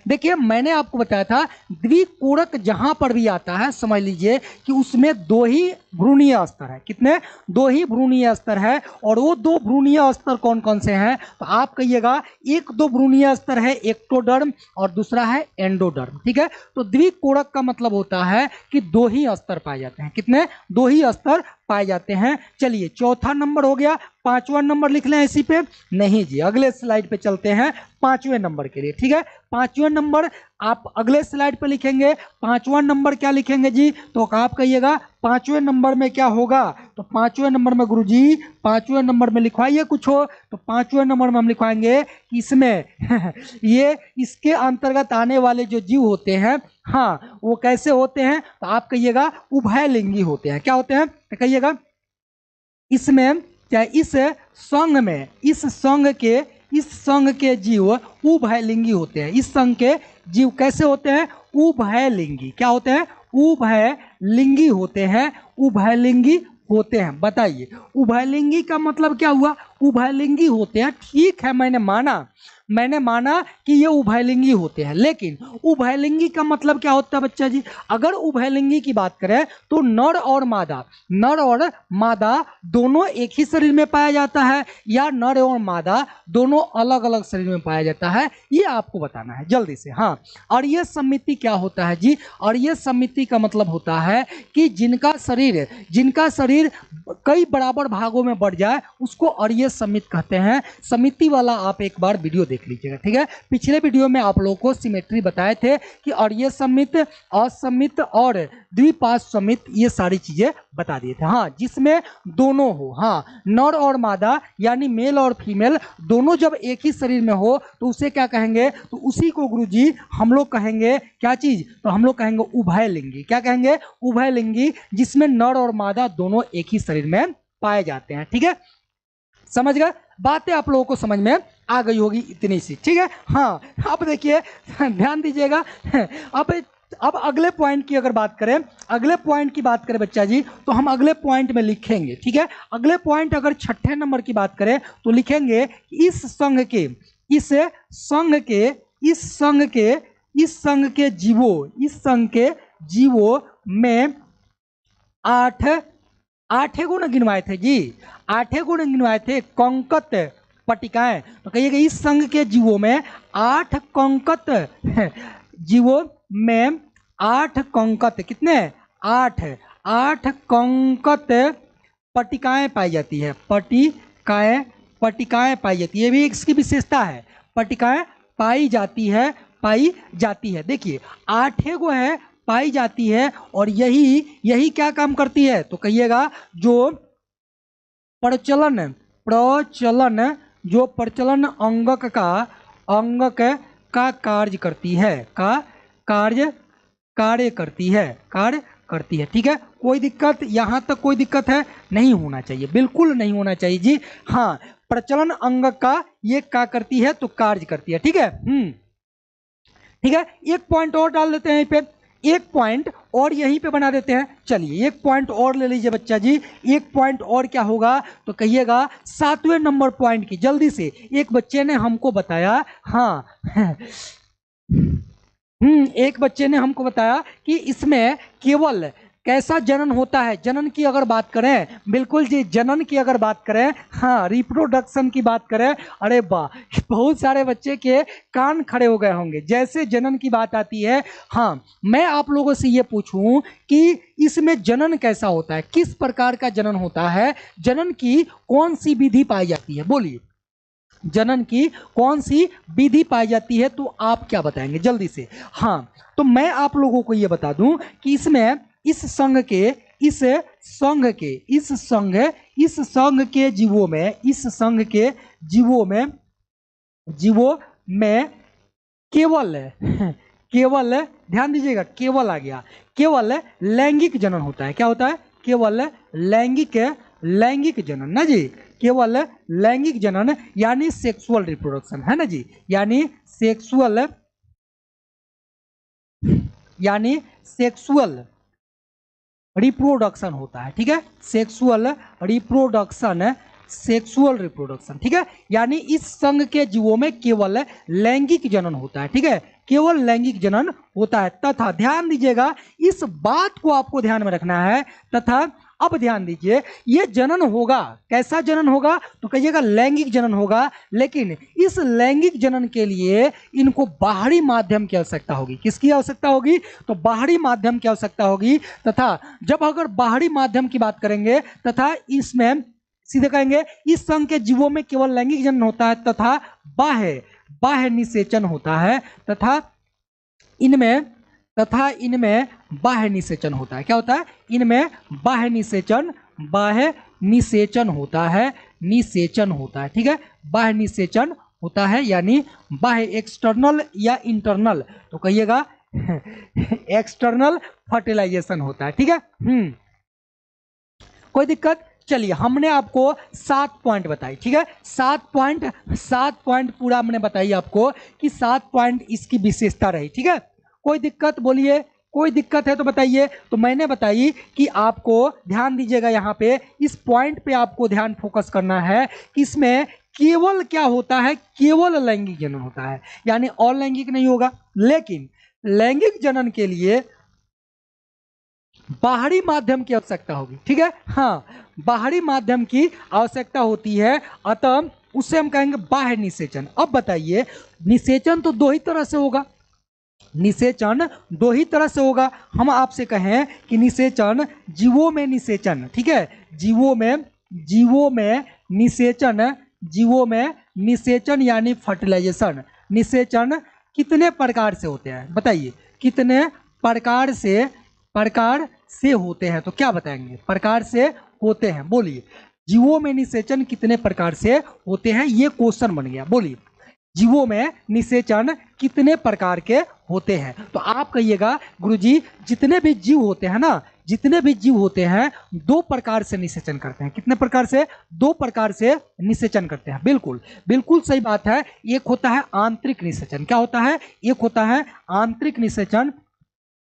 देखिए मैंने आपको बताया था द्विकोणक जहां पर भी आता है समझ लीजिए कि उसमें दो ही भ्रूणीय स्तर है। कितने? दो ही भ्रूणीय स्तर है। और वो दो भ्रूणीय स्तर कौन कौन से हैं? तो आप कहिएगा एक दो भ्रूणीय स्तर है, एक्टोडर्म और दूसरा है एंडोडर्म। ठीक है, तो द्विकोणक का मतलब होता है कि दो ही स्तर पाए जाते हैं। कितने? दो ही स्तर पाए जाते हैं। चलिए चौथा नंबर हो गया, पांचवा नंबर लिख लें इसी पे? नहीं जी, अगले स्लाइड पे चलते हैं पांचवें नंबर के लिए। ठीक है, पांचवें नंबर आप अगले स्लाइड पे लिखेंगे। पांचवा नंबर क्या लिखेंगे जी? तो आप कहिएगा पांचवें नंबर में क्या होगा? तो पांचवें नंबर में गुरुजी, पांचवें नंबर में लिखवाइए कुछ हो। तो पांचवें नंबर में हम लिखवाएंगे कि इसमें ये इसके अंतर्गत आने वाले जो जीव होते हैं, हाँ वो कैसे होते हैं? तो आप कहिएगा उभयलिंगी होते हैं। क्या होते हैं? तो कहिएगा इसमें, चाहे इस संघ के जीव उभयलिंगी होते हैं। इस संघ के जीव कैसे होते हैं? उभयलिंगी। क्या होते हैं? उभयलिंगी होते हैं। उभयलिंगी होते हैं। बताइए उभयलिंगी का मतलब क्या हुआ? उभयलिंगी होते हैं, ठीक है मैंने माना, मैंने माना कि ये उभयलिंगी होते हैं, लेकिन उभयलिंगी का मतलब क्या होता है बच्चा जी? अगर उभयलिंगी की बात करें तो नर और मादा दोनों एक ही शरीर में पाया जाता है या नर और मादा दोनों अलग अलग शरीर में पाया जाता है, ये आपको बताना है जल्दी से। हाँ, और ये सम्मिति क्या होता है जी? और ये सम्मिति का मतलब होता है कि जिनका शरीर कई बराबर भागों में बढ़ जाए उसको अरीय सम्मित कहते हैं। समिति वाला आप एक बार वीडियो देख लीजिएगा, ठीक है। पिछले वीडियो में आप लोगों को सिमेट्री बताए थे कि अरीय सम्मित, असम्मित और द्विपार्श्व सम्मित, ये सारी चीजें बता दिए थे। हाँ, जिसमें दोनों हो, हाँ, नर और मादा यानी मेल और फीमेल दोनों जब एक ही शरीर में हो तो उसे क्या कहेंगे? तो उसी को गुरुजी हम लोग कहेंगे क्या चीज? तो हम लोग कहेंगे उभयलिंगी। क्या कहेंगे? उभयलिंगी, जिसमें नर और मादा दोनों एक ही शरीर में पाए जाते हैं, ठीक है। समझ गए? बातें आप लोगों को समझ में आ गई होगी इतनी सी, ठीक है। हाँ, अब देखिए ध्यान दीजिएगा। अब अगले पॉइंट की अगर बात करें, बच्चा जी, तो हम अगले पॉइंट में लिखेंगे, ठीक है। अगले पॉइंट अगर 6ठे नंबर की बात करें तो लिखेंगे इस संघ के जीवों में 8 गुण गिनवाए थे जी, 8 गुण गिनवाए थे कंकत पट्टिकाएं। तो कहिएगा इस संघ के जीवों में 8 कंकत, जीवों में 8 कंकत, कितने? 8 कंकत पट्टिकाएं पाई जाती है। पट्टिकाएं पाई जाती है, ये भी इसकी विशेषता है। पट्टिकाएं पाई जाती है। देखिए 8 गो है, पाई जाती है, और यही क्या काम करती है? तो कहिएगा जो प्रचलन अंगक का कार्य करती है, कार्य करती है, ठीक है। कोई दिक्कत यहाँ तक? कोई दिक्कत है? नहीं होना चाहिए, बिल्कुल नहीं होना चाहिए जी। हाँ, प्रचलन अंग का ये क्या करती है? तो कार्य करती है, ठीक है। ठीक है, एक पॉइंट और डाल देते हैं यहीं पे, एक पॉइंट और यहीं पे बना देते हैं। चलिए एक पॉइंट और ले लीजिए बच्चा जी। एक पॉइंट और क्या होगा? तो कहिएगा 7वें नंबर पॉइंट की, जल्दी से। एक बच्चे ने हमको बताया, हाँ एक बच्चे ने हमको बताया कि इसमें केवल कैसा जनन होता है? जनन की अगर बात करें, बिल्कुल जी, जनन की अगर बात करें, हाँ, रिप्रोडक्शन की बात करें, अरे वाह, बहुत सारे बच्चे के कान खड़े हो गए होंगे जैसे जनन की बात आती है। हाँ, मैं आप लोगों से ये पूछूं कि इसमें जनन कैसा होता है, किस प्रकार का जनन होता है, जनन की कौन सी विधि पाई जाती है? बोलिए, जनन की कौन सी विधि पाई जाती है? तो आप क्या बताएंगे जल्दी से? हाँ, तो मैं आप लोगों को ये बता दूं कि इसमें इस संघ के जीवों में केवल ध्यान दीजिएगा, केवल आ गया, केवल लैंगिक जनन होता है। क्या होता है? केवल लैंगिक जनन ना जी, केवल लैंगिक जनन यानी सेक्सुअल रिप्रोडक्शन, है ना जी, यानी सेक्सुअल रिप्रोडक्शन होता है, ठीक है। सेक्सुअल रिप्रोडक्शन, ठीक है। यानी इस संघ के जीवों में केवल लैंगिक जनन होता है, ठीक है, केवल लैंगिक जनन होता है। तथा ध्यान दीजिएगा, इस बात को आपको ध्यान में रखना है। तथा अब ध्यान दीजिए, ये जनन होगा, कैसा जनन होगा? तो कहिएगा लैंगिक जनन होगा, लेकिन इस लैंगिक जनन के लिए इनको बाहरी माध्यम की आवश्यकता होगी। किसकी आवश्यकता होगी? तो बाहरी माध्यम की आवश्यकता होगी। तथा जब अगर बाहरी माध्यम की बात करेंगे, तथा इसमें सीधे कहेंगे इस संघ के जीवों में केवल लैंगिक जनन होता है तथा बाह्य निषेचन होता है, तथा इनमें बाह्य निषेचन होता है। क्या होता है? इनमें बाह्य निषेचन होता है, ठीक है, बाह्य निषेचन होता है, यानी बाह्य, एक्सटर्नल या इंटरनल, तो कहिएगा एक्सटर्नल फर्टिलाइजेशन होता है, ठीक है। कोई दिक्कत? चलिए, हमने आपको 7 पॉइंट बताई, ठीक है, 7 पॉइंट पूरा हमने बताई आपको कि 7 पॉइंट इसकी विशेषता रही, ठीक है। कोई दिक्कत? बोलिए, कोई दिक्कत है तो बताइए। तो मैंने बताई कि आपको ध्यान दीजिएगा, यहाँ पे इस पॉइंट पे आपको ध्यान फोकस करना है कि इसमें केवल क्या होता है, केवल लैंगिक जनन होता है, यानी अलैंगिक नहीं होगा। लेकिन लैंगिक जनन के लिए बाहरी माध्यम की आवश्यकता होगी, ठीक है। हाँ, बाहरी माध्यम की आवश्यकता होती है, अतः उससे हम कहेंगे बाह्य निषेचन। अब बताइए, निषेचन तो दो ही तरह से होगा, निषेचन दो ही तरह से होगा। हम आपसे कहें कि निषेचन, जीवों में निषेचन, ठीक है, जीवों में निषेचन, जीवों में निषेचन यानी फर्टिलाइजेशन, निषेचन कितने प्रकार से होते हैं, बताइए कितने प्रकार से होते हैं, तो क्या बताएंगे, प्रकार से होते हैं, बोलिए जीवों में निषेचन कितने प्रकार से होते हैं, ये क्वेश्चन बन गया। बोलिए जीवों में निषेचन कितने प्रकार के होते हैं, तो आप कहिएगा गुरुजी जितने भी जीव होते हैं ना, जितने भी जीव होते हैं दो प्रकार से निषेचन करते हैं। कितने प्रकार से, दो प्रकार से निषेचन करते हैं, बिल्कुल बिल्कुल सही बात है। एक होता है आंतरिक निषेचन, क्या होता है, एक होता है आंतरिक निषेचन,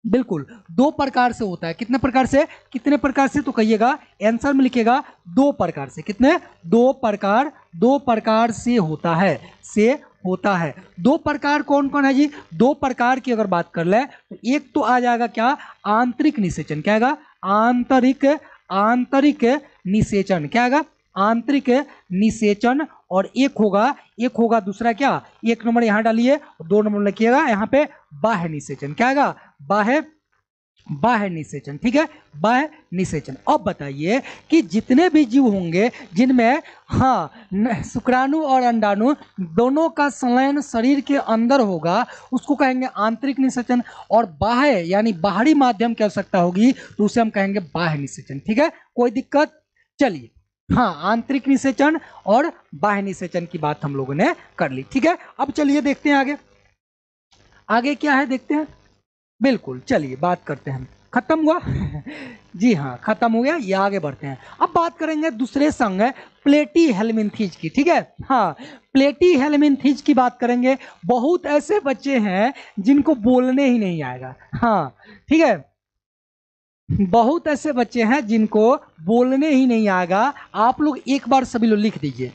बिल्कुल दो प्रकार से होता है। कितने प्रकार से, कितने प्रकार से, तो कहिएगा आंसर में लिखिएगा दो प्रकार से, कितने, दो प्रकार से होता है, से होता है। दो प्रकार कौन कौन है जी, दो प्रकार की अगर बात कर ले तो एक तो आ जाएगा क्या, आंतरिक निषेचन, क्या आएगा, आंतरिक निषेचन, क्या आएगा, आंतरिक निषेचन। और एक होगा दूसरा क्या, एक नंबर यहां डालिए, दो नंबर लिखिएगा यहाँ पे बाह्य निषेचन, क्या आएगा, बाह्य निषेचन, ठीक है, बाह्य निषेचन। अब बताइए कि जितने भी जीव होंगे जिनमें शुक्राणु और अंडाणु दोनों का संलयन शरीर के अंदर होगा, उसको कहेंगे आंतरिक निषेचन। और बाह्य यानी बाहरी माध्यम की आवश्यकता होगी तो उसे हम कहेंगे बाह्य निषेचन, ठीक है, कोई दिक्कत। चलिए, आंतरिक निषेचन और बाह्य निषेचन की बात हम लोगों ने कर ली, ठीक है। अब चलिए देखते हैं आगे क्या है, देखते हैं, बिल्कुल चलिए बात करते हैं। खत्म हुआ जी हाँ, खत्म हो गया, ये आगे बढ़ते हैं। अब बात करेंगे दूसरे संघ प्लेटी हेलमिंथीज की, ठीक है। प्लेटी हेलमिंथीज की बात करेंगे। बहुत ऐसे बच्चे हैं जिनको बोलने ही नहीं आएगा, ठीक है, बहुत ऐसे बच्चे हैं जिनको बोलने ही नहीं आएगा। आप लोग एक बार सभी लोग लिख दीजिए,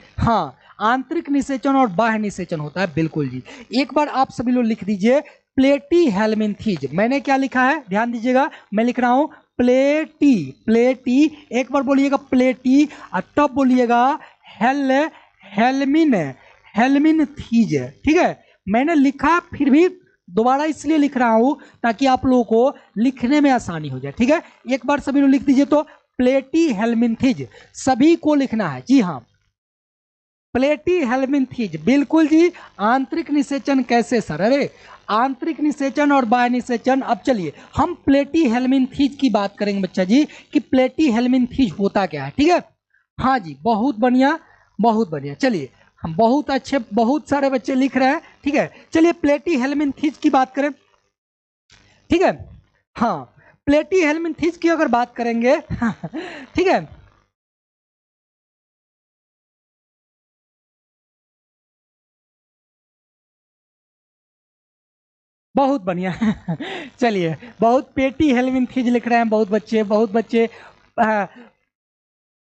आंतरिक निषेचन और बाह्य निषेचन होता है, बिल्कुल जी, एक बार आप सभी लोग लिख दीजिए प्लेटी हेलमिंथीज। मैंने क्या लिखा है, ध्यान दीजिएगा, मैं लिख रहा हूं प्लेटी, एक बार बोलिएगा प्लेटी और तब बोलिएगा हेलमिंथीज, ठीक है। मैंने लिखा फिर भी दोबारा इसलिए लिख रहा हूं ताकि आप लोगों को लिखने में आसानी हो जाए, ठीक है। एक बार सभी लोग लिख दीजिए, तो प्लेटी हेलमिंथीज सभी को लिखना है, जी हाँ, प्लेटी हेलमिंथीज, बिल्कुल जी। आंतरिक निषेचन कैसे सर, अरे आंतरिक निषेचन और बाह्य निषेचन। अब चलिए हम प्लेटी हेलमिंथीज की बात करेंगे बच्चा जी, कि प्लेटी हेलमिंथीज होता क्या है, ठीक है। हाँ जी, बहुत बढ़िया, बहुत बढ़िया। चलिए, हम बहुत अच्छे, बहुत सारे बच्चे लिख रहे हैं, ठीक है। चलिए प्लेटी हेलमिंथीज की बात करें, ठीक है। प्लेटी हेलमिंथीज की अगर बात करेंगे ठीक है, बहुत बढ़िया चलिए, बहुत पेटी हेलमिंथीज लिख रहे हैं बहुत बच्चे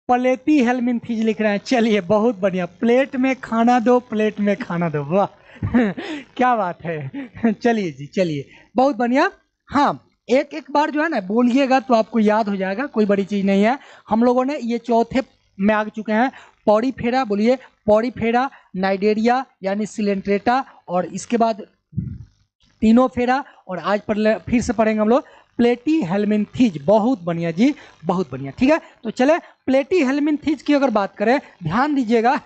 प्लेटी हेलमिंथीज लिख रहे हैं। चलिए बहुत बढ़िया, प्लेट में खाना दो, प्लेट में खाना दो, वाह क्या बात है चलिए जी, चलिए बहुत बढ़िया। एक एक बार जो है ना बोलिएगा तो आपको याद हो जाएगा, कोई बड़ी चीज नहीं है। हम लोगों ने ये चौथे में आ चुके हैं। पॉरीफेरा, बोलिए पॉरीफेरा, नाइडेरिया यानी सिलेंट्रेटा, और इसके बाद टीनोफेरा, और आज फिर से पढ़ेंगे हम लोग प्लेटी हेलमिंथीज। बहुत बढ़िया जी, बहुत बढ़िया, ठीक है। तो चले प्लेटी हेलमिंथीज की अगर बात करें, ध्यान दीजिएगा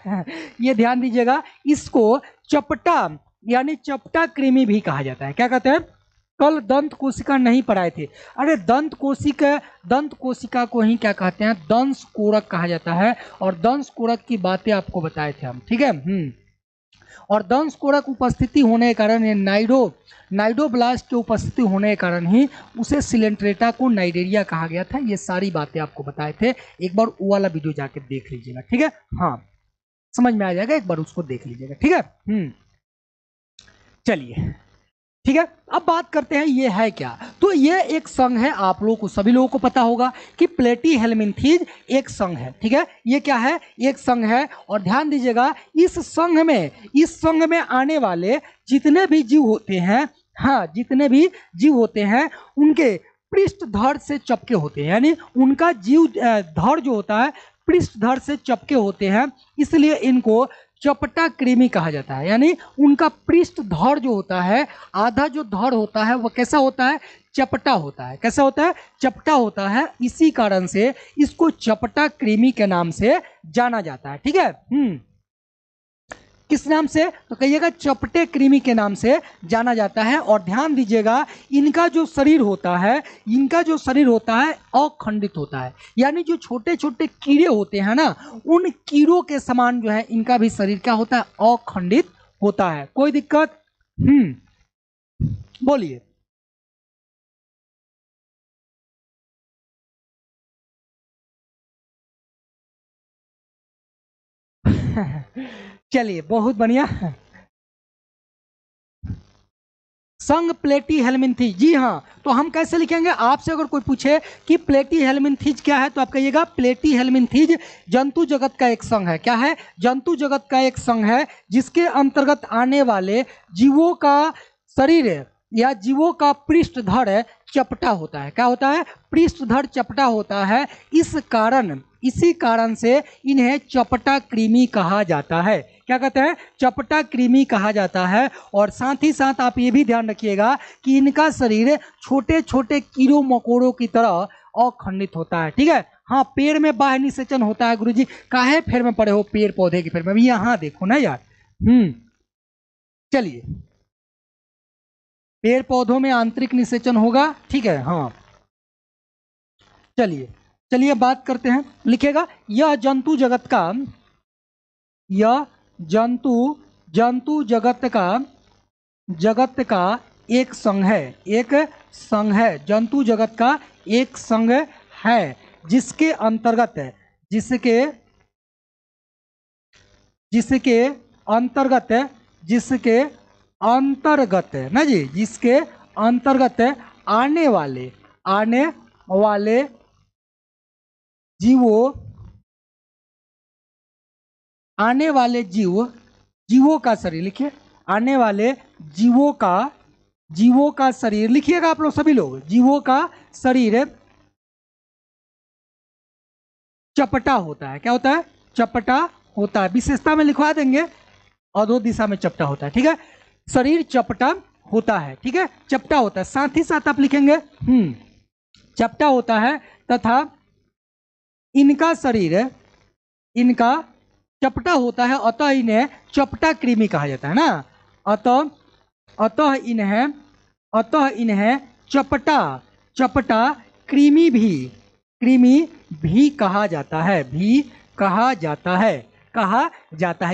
ये ध्यान दीजिएगा, इसको चपटा यानी चपटा कृमि भी कहा जाता है। क्या कहते हैं, कल दंत कोशिका नहीं पढ़ाए थे, अरे दंत कोशिका को ही क्या कहते हैं, दंश कोरक कहा जाता है। और दंश कोरक की बातें आपको बताए थे हम, ठीक है। और दंश कोरक उपस्थिति होने के कारण, ये नाइडोब्लास्ट की उपस्थिति होने के कारण ही उसे सिलेंट्रेटा को नाइडेरिया कहा गया था। ये सारी बातें आपको बताए थे, एक बार वो वाला वीडियो जाके देख लीजिएगा, ठीक है। समझ में आ जाएगा, एक बार उसको देख लीजिएगा, ठीक है। चलिए ठीक है, अब बात करते हैं ये है क्या। तो ये एक संघ है, आप लोगों को सभी लोगों को पता होगा कि प्लेटीहेल्मिन्थीज एक संघ है। ठीक है, ये क्या है, एक संघ है। और ध्यान दीजिएगा, इस संघ में आने वाले जितने भी जीव होते हैं, हाँ जितने भी जीव होते हैं, उनके पृष्ठ धड़ से चपके होते हैं, यानी उनका जीव धड़ जो होता है पृष्ठ धड़ से चपके होते हैं, इसलिए इनको चपटा कृमि कहा जाता है। यानी उनका पृष्ठ धड़ जो होता है, आधा जो धड़ होता है वह कैसा होता है, चपटा होता है। कैसा होता है, चपटा होता है। इसी कारण से इसको चपटा कृमि के नाम से जाना जाता है। ठीक है, किस नाम से, तो कहिएगा चपटे कृमि के नाम से जाना जाता है। और ध्यान दीजिएगा, इनका जो शरीर होता है, अखंडित होता है। यानी जो छोटे छोटे कीड़े होते हैं ना, उन कीड़ों के समान जो है इनका भी शरीर क्या होता है, अखंडित होता है। कोई दिक्कत, बोलिए। चलिए, बहुत बढ़िया। संघ प्लेटीहेल्मिन्थीज, जी हाँ। तो हम कैसे लिखेंगे, आपसे अगर कोई पूछे कि प्लेटीहेल्मिन्थीज क्या है, तो आप कहिएगा प्लेटीहेल्मिन्थीज जंतु जगत का एक संघ है। क्या है, जंतु जगत का एक संघ है, जिसके अंतर्गत आने वाले जीवों का शरीर या जीवों का पृष्ठधड़ चपटा होता है। क्या होता है, पृष्ठधड़ चपटा होता है। इसी कारण से इन्हें चपटा कृमि कहा जाता है। क्या कहते हैं, चपटा कृमि कहा जाता है। और साथ ही साथ आप ये भी ध्यान रखिएगा कि इनका शरीर छोटे छोटे कीड़ों मकोड़ों की तरह अखंडित होता है। ठीक है, हाँ पेड़ में बाह्य निषेचन होता है। गुरुजी काहे फेर में पड़े हो, पेड़ पौधे की फेर में, यहाँ देखो ना यार। चलिए, पेड़ पौधों में आंतरिक निषेचन होगा। ठीक है, हाँ चलिए बात करते हैं। लिखेगा, यह जंतु जगत का एक संघ है, जंतु जगत का एक संघ है, जिसके अंतर्गत जिसके जिसके अंतर्गत जिसके अंतर्गत ना जी, जिसके अंतर्गत आने वाले जीवों जीवों का शरीर, लिखिए आने वाले जीवों का शरीर, लिखिएगा आप लोग सभी लोग, जीवों का शरीर चपटा होता है। क्या होता है, चपटा होता है। विशेषता में लिखवा देंगे, अधो दिशा में चपटा होता है। ठीक है, शरीर चपटा होता है। ठीक है, चपटा होता है। साथ ही साथ आप लिखेंगे चपटा होता है तथा इनका चपटा होता है, अतः इन्हें चपटा कृमि कहा जाता है ना। अतः इन्हें चपटा कृमि भी कहा जाता है।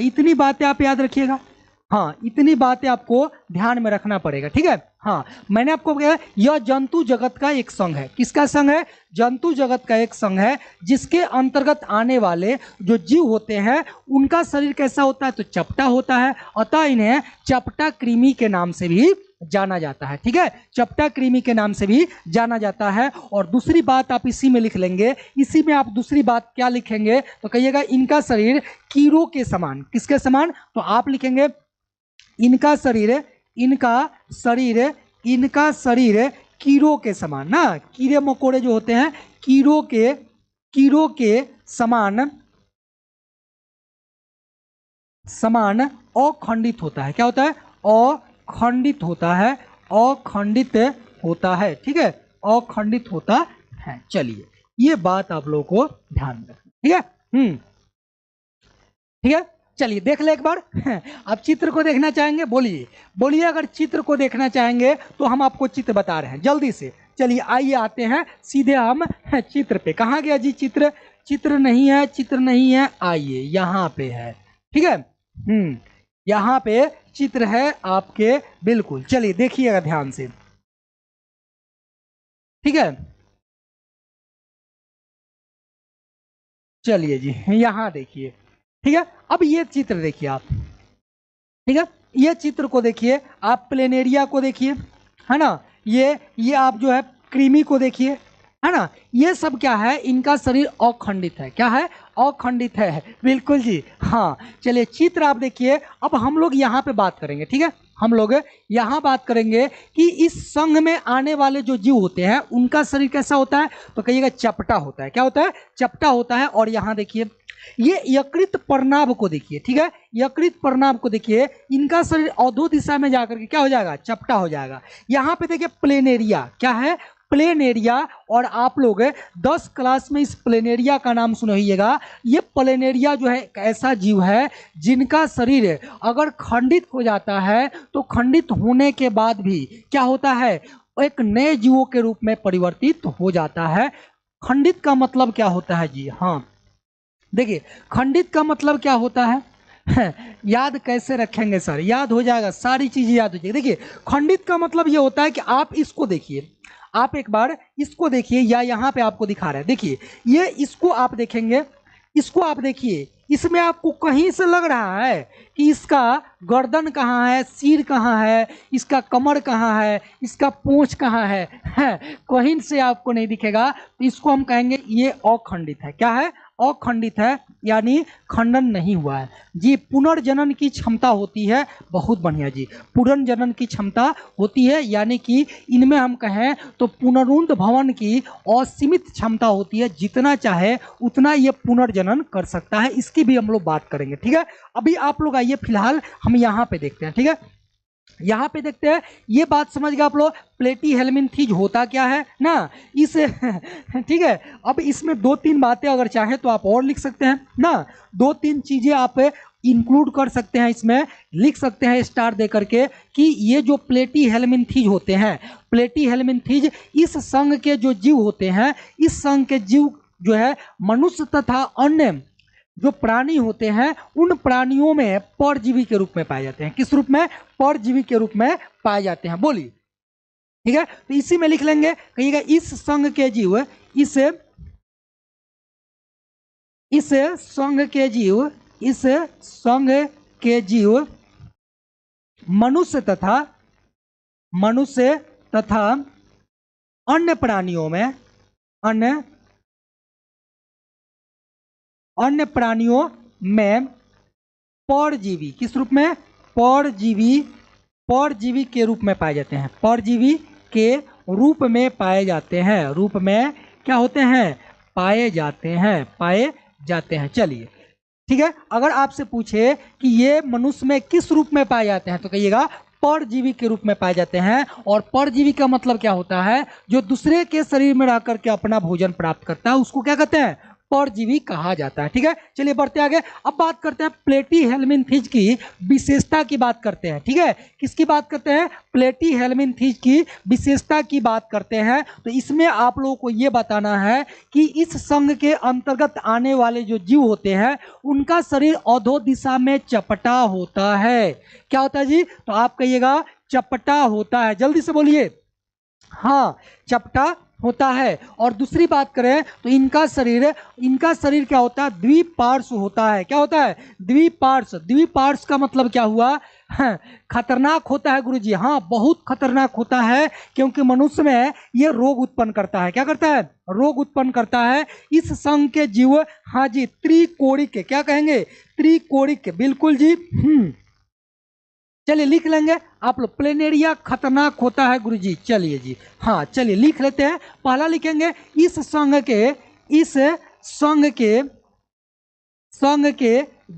इतनी बातें आप याद रखिएगा। हाँ, इतनी बातें आपको ध्यान में रखना पड़ेगा। ठीक है, हाँ मैंने आपको कहा यह जंतु जगत का एक संघ है। किसका संघ है, जंतु जगत का एक संघ है, जिसके अंतर्गत आने वाले जो जीव होते हैं उनका शरीर कैसा होता है, तो चपटा होता है। अतः इन्हें चपटा कृमि के नाम से भी जाना जाता है। ठीक है, चपटा कृमि के नाम से भी जाना जाता है। और दूसरी बात आप इसी में लिख लेंगे, इसी में आप दूसरी बात क्या लिखेंगे, तो कहिएगा इनका शरीर कीड़ों के समान। किसके समान, तो आप लिखेंगे इनका शरीर कीड़ों के समान ना। कीड़े मकोड़े जो होते हैं कीड़ों के समान अखंडित होता है। क्या होता है, अखंडित होता है। ठीक है, अखंडित होता है। चलिए, ये बात आप लोगों को ध्यान में रखना। ठीक है, ठीक है, चलिए देख ले एक बार। आप चित्र को देखना चाहेंगे, बोलिए अगर चित्र को देखना चाहेंगे तो हम आपको चित्र बता रहे हैं जल्दी से। चलिए आइए, आते हैं सीधे हम चित्र पे। कहाँ गया जी चित्र नहीं है, आइए यहाँ पे है। ठीक है, यहाँ पे चित्र है आपके, बिल्कुल। चलिए देखिएगा ध्यान से। ठीक है, चलिए जी यहाँ देखिए। ठीक है, अब ये चित्र देखिए आप। ठीक है, ये चित्र को देखिए, आप प्लेनेरिया को देखिए, है ना, ये आप जो है कृमि को देखिए, है ना, ये सब क्या है, इनका शरीर अखंडित है। क्या है? अखंडित है, बिल्कुल जी। हाँ, चलिए चित्र आप देखिए। अब हम लोग यहाँ पे बात करेंगे, ठीक है, हम लोग यहाँ बात करेंगे कि इस संघ में आने वाले जो जीव होते हैं उनका शरीर कैसा होता है, तो कहिएगा चपटा होता है। क्या होता है? चपटा होता है। और यहाँ देखिए, ये यकृत प्रनाभ को देखिए, ठीक है, यकृत प्रनाभ को देखिए, इनका शरीर अधो दिशा में जाकर के क्या हो जाएगा? चपटा हो जाएगा। यहाँ पे देखिए प्लेनेरिया, क्या है? प्लेनेरिया। और आप लोग 10 क्लास में इस प्लेनेरिया का नाम सुने होइएगा। ये प्लेनेरिया जो है एक ऐसा जीव है जिनका शरीर अगर खंडित हो जाता है तो खंडित होने के बाद भी क्या होता है, एक नए जीवों के रूप में परिवर्तित हो जाता है। खंडित का मतलब क्या होता है जी? हाँ देखिए, खंडित का मतलब क्या होता है याद कैसे रखेंगे सर? याद हो जाएगा, सारी चीजें याद हो जाएगी। देखिए, खंडित का मतलब ये होता है कि आप इसको देखिए, आप एक बार इसको देखिए, या यहाँ पे आपको दिखा रहा है, देखिए ये, इसको आप देखेंगे, इसको आप देखिए, इसमें आपको कहीं से लग रहा है कि इसका गर्दन कहाँ है, सिर कहाँ है, इसका कमर कहाँ है, इसका पूंछ कहाँ है, कहीं से आपको नहीं दिखेगा, तो इसको हम कहेंगे ये अखंडित है। क्या है? अखंडित है, यानी खंडन नहीं हुआ है जी। पुनर्जनन की क्षमता होती है, बहुत बढ़िया जी, पुनर्जनन की क्षमता होती है, यानी कि इनमें हम कहें तो पुनरुत्थ भवन की असीमित क्षमता होती है, जितना चाहे उतना ये पुनर्जनन कर सकता है। इसकी भी हम लोग बात करेंगे, ठीक है। अभी आप लोग आइए, फिलहाल हम यहाँ पे देखते हैं, ठीक है, यहाँ पे देखते हैं। ये बात समझ गए आप लोग, प्लेटीहेल्मिन्थीज होता क्या है ना, इस ठीक है। अब इसमें 2-3 बातें अगर चाहें तो आप और लिख सकते हैं ना, 2-3 चीजें आप इंक्लूड कर सकते हैं, इसमें लिख सकते हैं स्टार दे करके कि ये जो प्लेटीहेल्मिन्थीज होते हैं, प्लेटीहेल्मिन्थीज इस संघ के जो जीव होते हैं, इस संघ के जीव जो है मनुष्य तथा अन्य जो प्राणी होते हैं उन प्राणियों में परजीवी के रूप में पाए जाते हैं। किस रूप में? परजीवी के रूप में पाए जाते हैं। बोलिए, ठीक है, तो इसी में लिख लेंगे, कहिएगा इस संघ के जीव, इस संघ के जीव, इस संघ के जीव मनुष्य तथा अन्य प्राणियों में, अन्य प्राणियों में परजीवी, किस रूप में? परजीवी के रूप में पाए जाते हैं, परजीवी के रूप में पाए जाते हैं, रूप में क्या होते हैं? पाए जाते हैं। चलिए, ठीक है, अगर आपसे पूछे कि ये मनुष्य में किस रूप में पाए जाते हैं, तो कहिएगा परजीवी के रूप में पाए जाते हैं। और परजीवी का मतलब क्या होता है? जो दूसरे के शरीर में रह करके अपना भोजन प्राप्त करता है, उसको क्या कहते हैं? परजीवी कहा जाता है, ठीक है। चलिए बढ़ते आगे, अब बात करते हैं प्लेटीहेल्मिन्थीज की विशेषता की बात करते हैं, ठीक है। किसकी बात करते हैं? प्लेटीहेल्मिन्थीज की विशेषता की बात करते हैं। तो इसमें आप लोगों को यह बताना है कि इस संघ के अंतर्गत आने वाले जो जीव होते हैं उनका शरीर अधो दिशा में चपटा होता है। क्या होता है जी? तो आप कहिएगा चपटा होता है, जल्दी से बोलिए। हाँ, चपटा होता है। और दूसरी बात करें तो इनका शरीर क्या होता है? द्विपार्श्व होता है। क्या होता है? द्विपार्श्व। द्विपार्श्व का मतलब क्या हुआ? खतरनाक होता है गुरुजी। हाँ, बहुत खतरनाक होता है, क्योंकि मनुष्य में ये रोग उत्पन्न करता है। क्या करता है? रोग उत्पन्न करता है। इस संघ के जीव, हाँ जी, त्रिकोणिक, क्या कहेंगे? त्रिकोणिक, बिल्कुल जी। चलिए लिख लेंगे आप लोग, प्लेनेरिया खतरनाक होता है गुरुजी। चलिए जी, हाँ चलिए लिख लेते हैं। पहला लिखेंगे, इस संघ के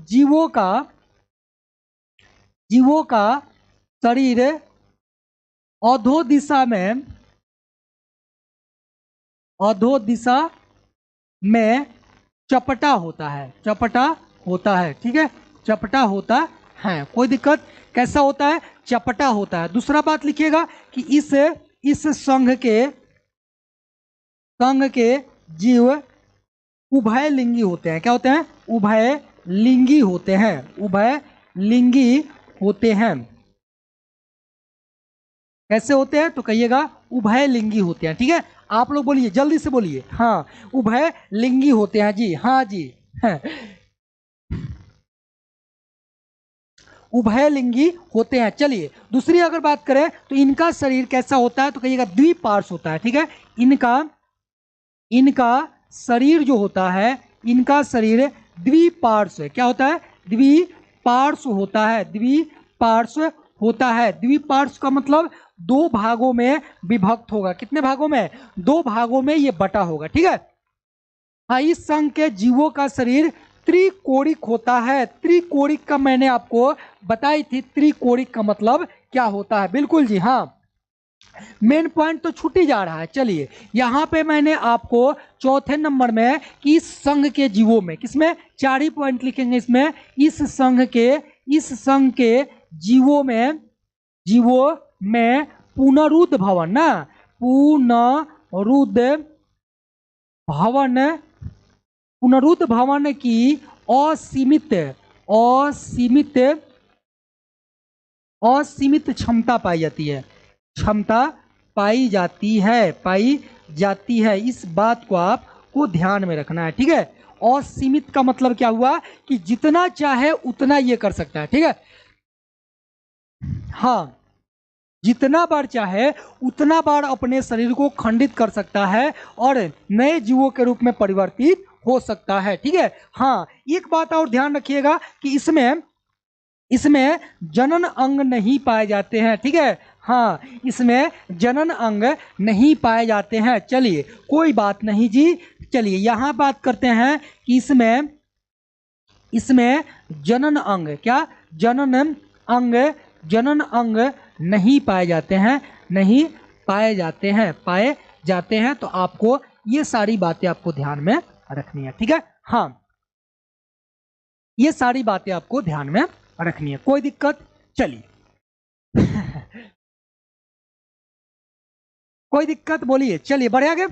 जीवों का शरीर अधो दिशा में चपटा होता है, ठीक है, चपटा होता है। कोई दिक्कत? कैसा होता है? चपटा होता है। दूसरा बात लिखिएगा कि इस संघ के जीव उभयलिंगी होते हैं। क्या होते हैं? उभयलिंगी होते हैं। कैसे होते हैं? तो कहिएगा उभयलिंगी होते हैं, ठीक है। आप लोग बोलिए, जल्दी से बोलिए। हाँ, उभयलिंगी होते हैं जी। हाँ जी, उभयलिंगी होते हैं। चलिए दूसरी अगर बात करें तो इनका शरीर कैसा होता है, तो कहिएगा द्विपार्श्व होता है। ठीक है, इनका शरीर जो होता है, इनका शरीर द्विपार्श्व है। क्या होता है? द्विपार्श्व होता है, द्विपार्श्व होता है। द्विपार्श्व का मतलब दो भागों में विभक्त होगा। कितने भागों में? दो भागों में ये बटा होगा। ठीक है, हाँ, इस संघ के जीवों का शरीर त्रिकोणिक होता है। त्रिकोणिक का मैंने आपको बताई थी, त्रिकोणिक का मतलब क्या होता है। बिल्कुल जी, हाँ, मेन पॉइंट तो छूट ही जा रहा है। चलिए यहां पे मैंने आपको चौथे नंबर में कि इस संघ के जीवों में, किसमें, 4 ही पॉइंट लिखेंगे इसमें, इस संघ के जीवों में पुनरुद्ध भवन ना, पुनरुद्ध भवन की असीमित क्षमता पाई जाती है। क्षमता पाई जाती है। इस बात को आपको ध्यान में रखना है। ठीक है, असीमित का मतलब क्या हुआ कि जितना चाहे उतना ये कर सकता है। ठीक है, हाँ, जितना बार चाहे उतना बार अपने शरीर को खंडित कर सकता है और नए जीवों के रूप में परिवर्तित हो सकता है। ठीक है, हाँ, एक बात और ध्यान रखिएगा कि इसमें जनन अंग नहीं पाए जाते हैं। ठीक है, हाँ, इसमें जनन अंग नहीं पाए जाते हैं। चलिए कोई बात नहीं जी। चलिए यहां बात करते हैं कि इसमें जनन अंग, क्या, जनन अंग नहीं पाए जाते हैं। तो आपको ये सारी बातें आपको ध्यान में रखनी है। ठीक है, हाँ, ये सारी बातें आपको ध्यान में रखनी है। कोई दिक्कत? चलिए कोई दिक्कत बोलिए। चलिए बढ़े आगे।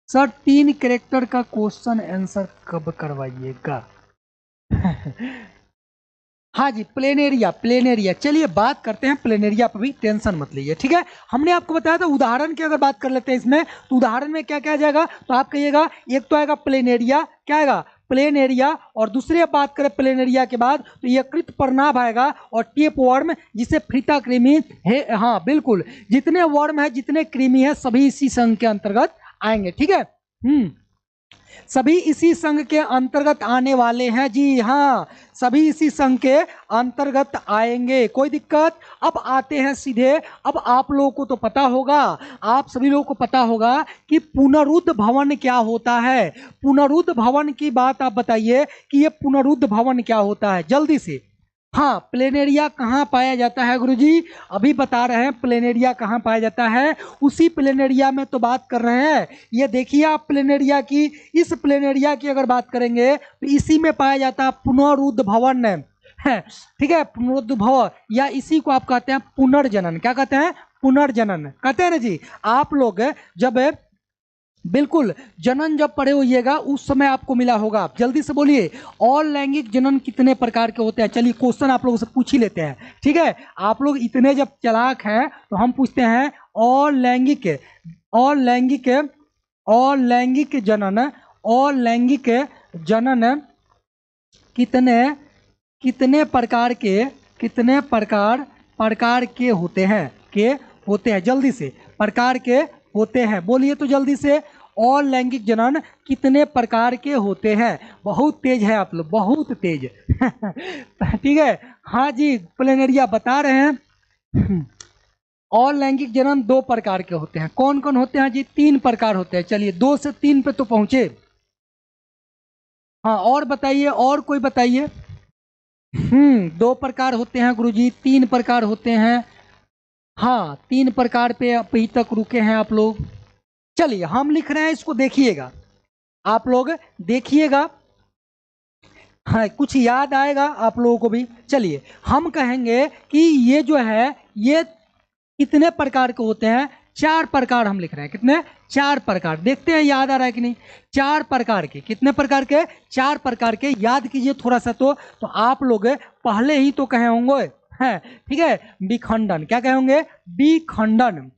सर 3 कैरेक्टर का क्वेश्चन आंसर कब करवाइएगा? हाँ जी, प्लेनेरिया। चलिए बात करते हैं प्लेनेरिया पर भी, टेंशन मत लीजिए। ठीक है, हमने आपको बताया था उदाहरण की अगर बात कर लेते हैं इसमें, तो उदाहरण में क्या क्या आ जाएगा, तो आप कहिएगा एक तो आएगा प्लेनेरिया, क्या आएगा, प्लेनेरिया, और दूसरी बात करें प्लेनेरिया के बाद तो यकृत प्रनाभ आएगा, और टेप वर्म जिसे फीता कृमि है। हाँ बिल्कुल, जितने वर्म है, जितने कृमि है, सभी इसी संघ के अंतर्गत आएंगे। ठीक है, सभी इसी संघ के अंतर्गत आने वाले हैं जी। हाँ, सभी इसी संघ के अंतर्गत आएंगे। कोई दिक्कत? अब आते हैं सीधे। अब आप लोगों को तो पता होगा, आप सभी लोगों को पता होगा कि पुनरुद्ध भवन क्या होता है। पुनरुद्ध भवन की बात आप बताइए कि ये पुनरुद्ध भवन क्या होता है, जल्दी से। हाँ, प्लेनेरिया कहाँ पाया जाता है गुरुजी? अभी बता रहे हैं प्लेनेरिया कहाँ पाया जाता है। उसी प्लेनेरिया में तो बात कर रहे हैं। ये देखिए आप प्लेनेरिया की, इस प्लेनेरिया की अगर बात करेंगे तो इसी में पाया जाता है पुनरुद्ध भवन है। ठीक है, पुनरुद्ध भवन, या इसी को आप कहते हैं पुनर्जनन। क्या कहते हैं? पुनर्जनन कहते हैं ना जी। आप लोग जब बिल्कुल जनन जब पढ़े होइएगा उस समय आपको मिला होगा। आप जल्दी से बोलिए, और लैंगिक जनन कितने प्रकार के होते हैं? चलिए क्वेश्चन आप लोगों से पूछ ही लेते हैं। ठीक है, आप लोग इतने जब चालाक हैं तो हम पूछते हैं, और लैंगिक जनन कितने प्रकार के होते हैं जल्दी से, प्रकार के होते हैं, बोलिए तो जल्दी से। और लैंगिक जनन कितने प्रकार के होते हैं? बहुत तेज है आप लोग, बहुत तेज। ठीक है, हाँ जी, प्लेनेरिया बता रहे हैं। और लैंगिक जनन 2 प्रकार के होते हैं। कौन कौन होते हैं जी? 3 प्रकार होते हैं। चलिए 2 से 3 पे तो पहुंचे। हाँ, और बताइए, और कोई बताइए। 2 प्रकार होते हैं गुरुजी, 3 प्रकार होते हैं। हाँ, 3 प्रकार पे अभी तक रुके हैं आप लोग। चलिए हम लिख रहे हैं, इसको देखिएगा, आप लोग देखिएगा। हाँ, कुछ याद आएगा आप लोगों को भी। चलिए हम कहेंगे कि ये जो है, ये कितने प्रकार के होते हैं? 4 प्रकार हम लिख रहे हैं। कितने? 4 प्रकार। देखते हैं याद आ रहा है कि नहीं। 4 प्रकार के, कितने प्रकार के? 4 प्रकार के। याद कीजिए थोड़ा सा तो आप लोग पहले ही तो कहे होंगे है। ठीक है, विखंडन। क्या कहे होंगे? विखंडन।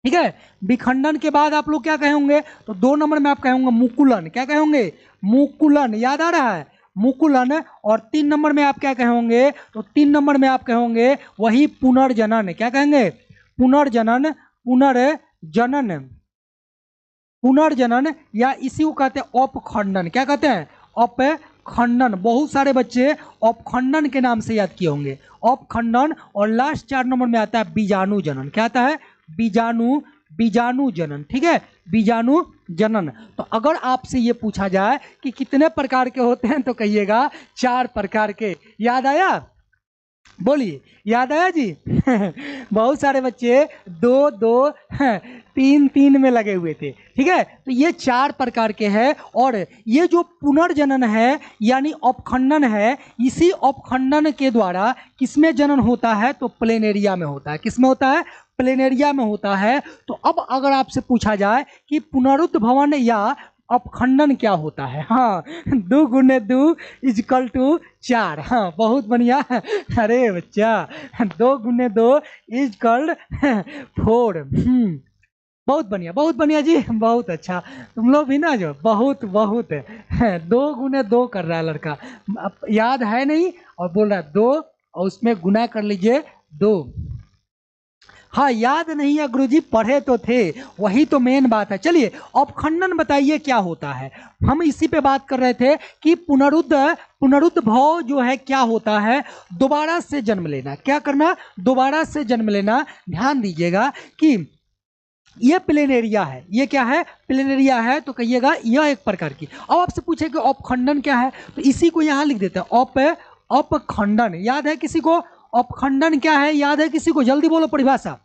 ठीक है, विखंडन के बाद आप लोग क्या कहे होंगे? तो 2 नंबर में आप कहे होंगे मुकुलन। क्या कहे होंगे? मुकुलन। याद आ रहा है? मुकुलन, और 3 नंबर में आप क्या कहोगे, तो 3 नंबर में आप कहोगे वही पुनर्जनन। क्या कहेंगे, पुनर्जनन, पुनर्जनन, पुनर्जनन, या इसी को कहते हैं अपखंडन। क्या कहते हैं, अपखंडन। बहुत सारे बच्चे अपखंडन के नाम से याद किए होंगे, अपखंडन। और लास्ट 4 नंबर में आता है बीजाणु जनन। क्या आता है, बीजाणु जनन। ठीक है, बीजाणु जनन। तो अगर आपसे ये पूछा जाए कि कितने प्रकार के होते हैं तो कहिएगा 4 प्रकार के। याद आया, बोलिए, याद आया जी। बहुत सारे बच्चे 2 2 3 3 में लगे हुए थे। ठीक है, तो ये 4 प्रकार के हैं। और ये जो पुनर्जनन है यानी अपखंडन है, इसी अपखंडन के द्वारा किसमें जनन होता है, तो प्लेनेरिया में होता है। किसमें होता है, प्लेनेरिया में होता है। तो अब अगर आपसे पूछा जाए कि पुनरुद्भवन या अपखंडन क्या होता है, हाँ, 2 गुने 2 इजकल टू 4। हाँ, बहुत बढ़िया। अरे बच्चा, 2 गुने 2 इजकल 4। बहुत बढ़िया, बहुत बढ़िया जी, बहुत अच्छा। तुम लोग भी ना जो बहुत 2 गुने 2 कर रहा है लड़का, याद है नहीं और बोल रहा है 2, और उसमें गुना कर लीजिए 2। हाँ, याद नहीं है गुरुजी, पढ़े तो थे, वही तो मेन बात है। चलिए, अपखंडन बताइए क्या होता है। हम इसी पे बात कर रहे थे कि पुनरुद्भव जो है क्या होता है, दोबारा से जन्म लेना। क्या करना, दोबारा से जन्म लेना। ध्यान दीजिएगा कि ये प्लेनेरिया है। ये क्या है, प्लेनेरिया है, तो कहिएगा यह एक प्रकार की। अब आपसे पूछे कि अपखंडन क्या है, तो इसी को यहाँ लिख देते हैं, अपखंडन। याद है किसी को, अपखंडन क्या है, याद है किसी को, जल्दी बोलो परिभाषा।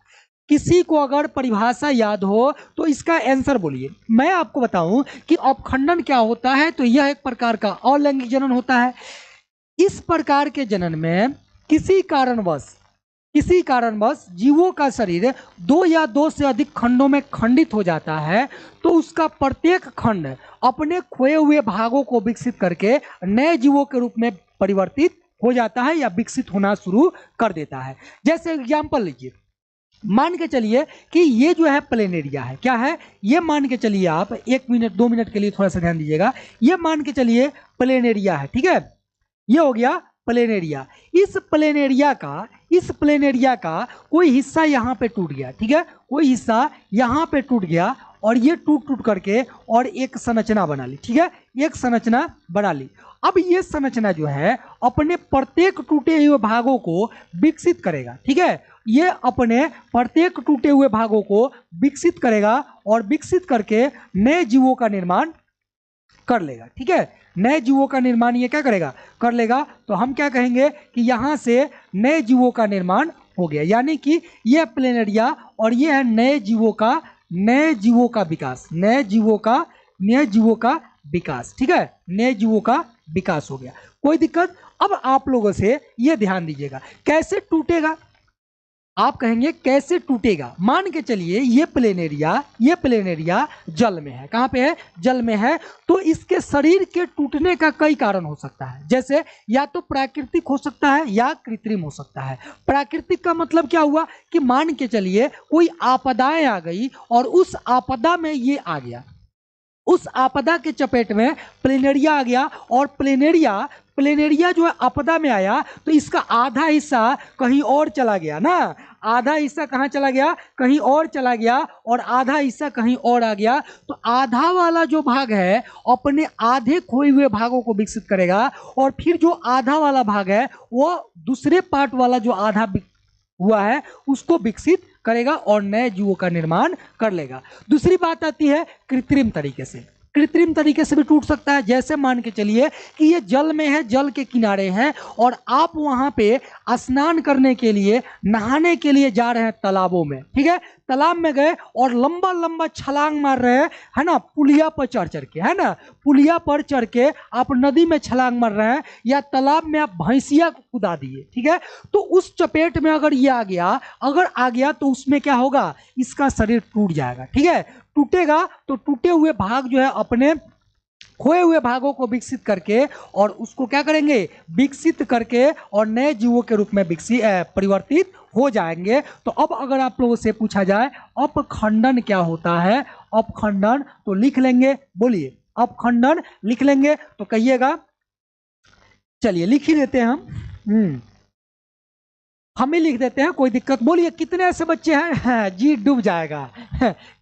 किसी को अगर परिभाषा याद हो तो इसका आंसर बोलिए। मैं आपको बताऊं कि अपखंडन क्या होता है, तो यह एक प्रकार का अलैंगिक जनन होता है। इस प्रकार के जनन में किसी कारणवश जीवों का शरीर 2 या 2 से अधिक खंडों में खंडित हो जाता है, तो उसका प्रत्येक खंड अपने खोए हुए भागों को विकसित करके नए जीवों के रूप में परिवर्तित हो जाता है या विकसित होना शुरू कर देता है। जैसे एग्जाम्पल लीजिए, मान के चलिए कि ये जो है प्लेनेरिया है। क्या है, ये मान के चलिए आप 1 मिनट 2 मिनट के लिए थोड़ा सा ध्यान दीजिएगा। ये मान के चलिए प्लेनेरिया है। ठीक है, ये हो गया प्लेनेरिया। इस प्लेनेरिया का कोई हिस्सा यहाँ पे टूट गया। ठीक है, कोई हिस्सा यहाँ पे टूट गया और ये टूट करके और एक संरचना बना ली। ठीक है, एक संरचना बना ली। अब ये संरचना जो है अपने प्रत्येक टूटे हुए भागों को विकसित करेगा। ठीक है, ये अपने प्रत्येक टूटे हुए भागों को विकसित करेगा और विकसित करके नए जीवों का निर्माण कर लेगा। ठीक है, नए जीवों का निर्माण ये क्या करेगा, कर लेगा। तो हम क्या कहेंगे कि यहाँ से नए जीवों का निर्माण हो गया, यानी कि ये प्लेनेरिया और ये है नए जीवों का विकास, नए जीवों का विकास। ठीक है, नए जीवों का विकास हो गया। कोई दिक्कत। अब आप लोगों से ये ध्यान दीजिएगा, कैसे टूटेगा। आप कहेंगे कैसे टूटेगा। मान के चलिए ये प्लेनेरिया जल में है। कहाँ पे है, जल में है। तो इसके शरीर के टूटने का कई कारण हो सकता है। जैसे या तो प्राकृतिक हो सकता है या कृत्रिम हो सकता है। प्राकृतिक का मतलब क्या हुआ कि मान के चलिए कोई आपदाएं आ गई और उस आपदा में ये आ गया, उस आपदा के चपेट में प्लेनेरिया आ गया और प्लेनेरिया जो है आपदा में आया तो इसका आधा हिस्सा कहीं और चला गया ना। आधा हिस्सा कहाँ चला गया, कहीं और चला गया, और आधा हिस्सा कहीं और आ गया। तो आधा वाला जो भाग है अपने आधे खोए हुए भागों को विकसित करेगा और फिर जो आधा वाला भाग है वो दूसरे पार्ट वाला जो आधा हुआ है उसको विकसित करेगा और नए जीवों का निर्माण कर लेगा। दूसरी बात आती है कृत्रिम तरीके से। कृत्रिम तरीके से भी टूट सकता है। जैसे मान के चलिए कि ये जल में है, जल के किनारे है और आप वहां पे स्नान करने के लिए, नहाने के लिए जा रहे हैं तालाबों में। ठीक है, तालाब में गए और लंबा लंबा छलांग मार रहे हैं, है ना, पुलिया पर चढ़ के, है ना, पुलिया पर चढ़ के आप नदी में छलांग मार रहे हैं या तालाब में आप भैंसिया को कुदा दिए। ठीक है, तो उस चपेट में अगर ये आ गया तो उसमें क्या होगा, इसका शरीर टूट जाएगा। ठीक है, टूटेगा तो टूटे हुए भाग जो है अपने खोए हुए भागों को विकसित करके और उसको क्या करेंगे, विकसित करके और नए जीवों के रूप में परिवर्तित हो जाएंगे। तो अब अगर आप लोगों से पूछा जाए अपखंडन क्या होता है, अपखंडन तो लिख लेंगे। बोलिए, अपखंडन लिख लेंगे तो कहिएगा चलिए लिख ही देते हैं हम ही लिख देते हैं, कोई दिक्कत। बोलिए कितने ऐसे बच्चे हैं? हाँ, जी डूब जाएगा।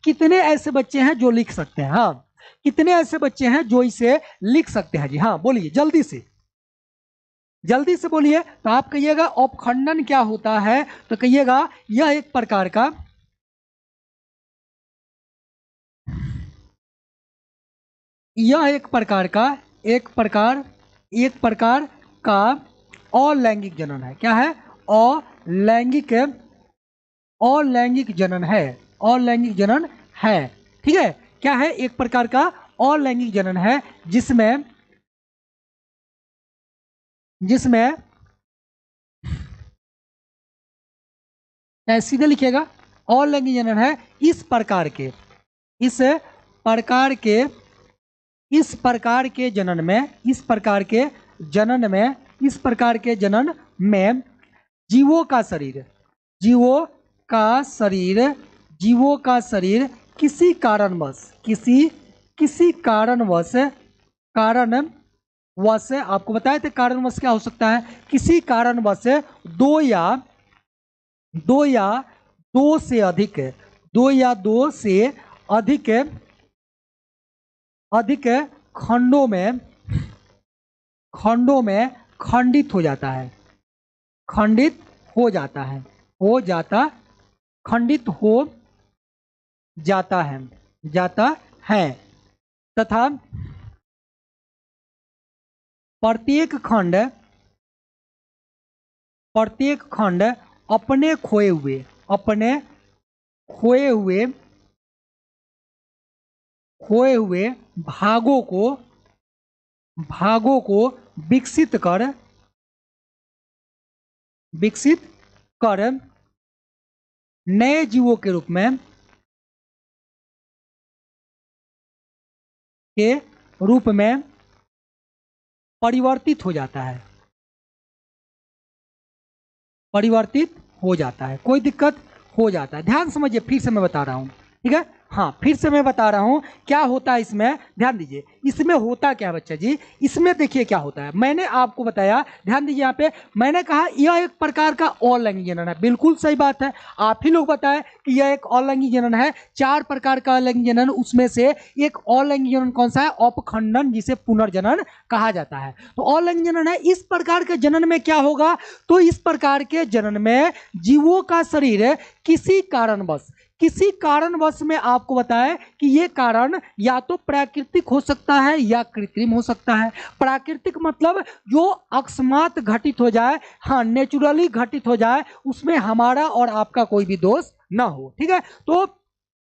कितने ऐसे बच्चे हैं जो लिख सकते हैं? हाँ, कितने ऐसे बच्चे हैं जो इसे लिख सकते हैं जी? हाँ बोलिए जल्दी से, जल्दी से बोलिए। तो आप कहिएगा अपखंडन क्या होता है, तो कहिएगा यह एक प्रकार का, यह एक प्रकार का, एक प्रकार का अलैंगिक जनन है। क्या है? अलैंगिक, अलैंगिक जनन है, अलैंगिक जनन है। ठीक है, क्या है? एक प्रकार का अलैंगिक जनन है जिसमें, जिसमें सीधे लिखिएगा अलैंगिक जनन है इस प्रकार के, इस प्रकार के, इस प्रकार के जनन में, इस प्रकार के जनन में, इस प्रकार के जनन में जीवों का शरीर, जीवों का शरीर, जीवों का शरीर किसी कारणवश, किसी कारणवश, कारणवश, आपको बताए थे कारणवश क्या हो सकता है? किसी कारणवश दो या दो से अधिक, दो या दो से अधिक, अधिक खंडों में, खंडों में खंडित हो जाता है, खंडित हो जाता है, हो जाता, खंडित हो जाता है, जाता है, तथा प्रत्येक खंड, प्रत्येक खंड अपने खोए हुए, अपने खोए हुए, खोए हुए भागों को, भागों को विकसित कर, विकसित कर नए जीवों के रूप में, के रूप में परिवर्तित हो जाता है, परिवर्तित हो जाता है। कोई दिक्कत? हो जाता है। ध्यान समझिए, फिर से मैं बता रहा हूं, ठीक है? हाँ फिर से मैं बता रहा हूं क्या होता है इसमें, ध्यान दीजिए। इसमें होता क्या बच्चा जी? इसमें देखिए क्या होता है, मैंने आपको बताया, ध्यान दीजिए यहाँ पे, मैंने कहा यह एक प्रकार का अलैंगिक जनन है। बिल्कुल सही बात है, आप ही लोग बताएं कि यह एक अलैंगिक जनन है। 4 प्रकार का अलैंगिक जनन, उसमें से एक अलैंगिक जनन कौन सा है? अपखंडन, जिसे पुनर्जनन कहा जाता है। तो अलैंगिक जनन है। इस प्रकार के जनन में क्या होगा? तो इस प्रकार के जनन में जीवों का शरीर किसी कारणवश, किसी कारणवश में आपको बताएं कि ये कारण या तो प्राकृतिक हो सकता है या कृत्रिम हो सकता है। प्राकृतिक मतलब जो अकस्मात घटित हो जाए, हाँ नेचुरली घटित हो जाए, उसमें हमारा और आपका कोई भी दोष ना हो। ठीक है, तो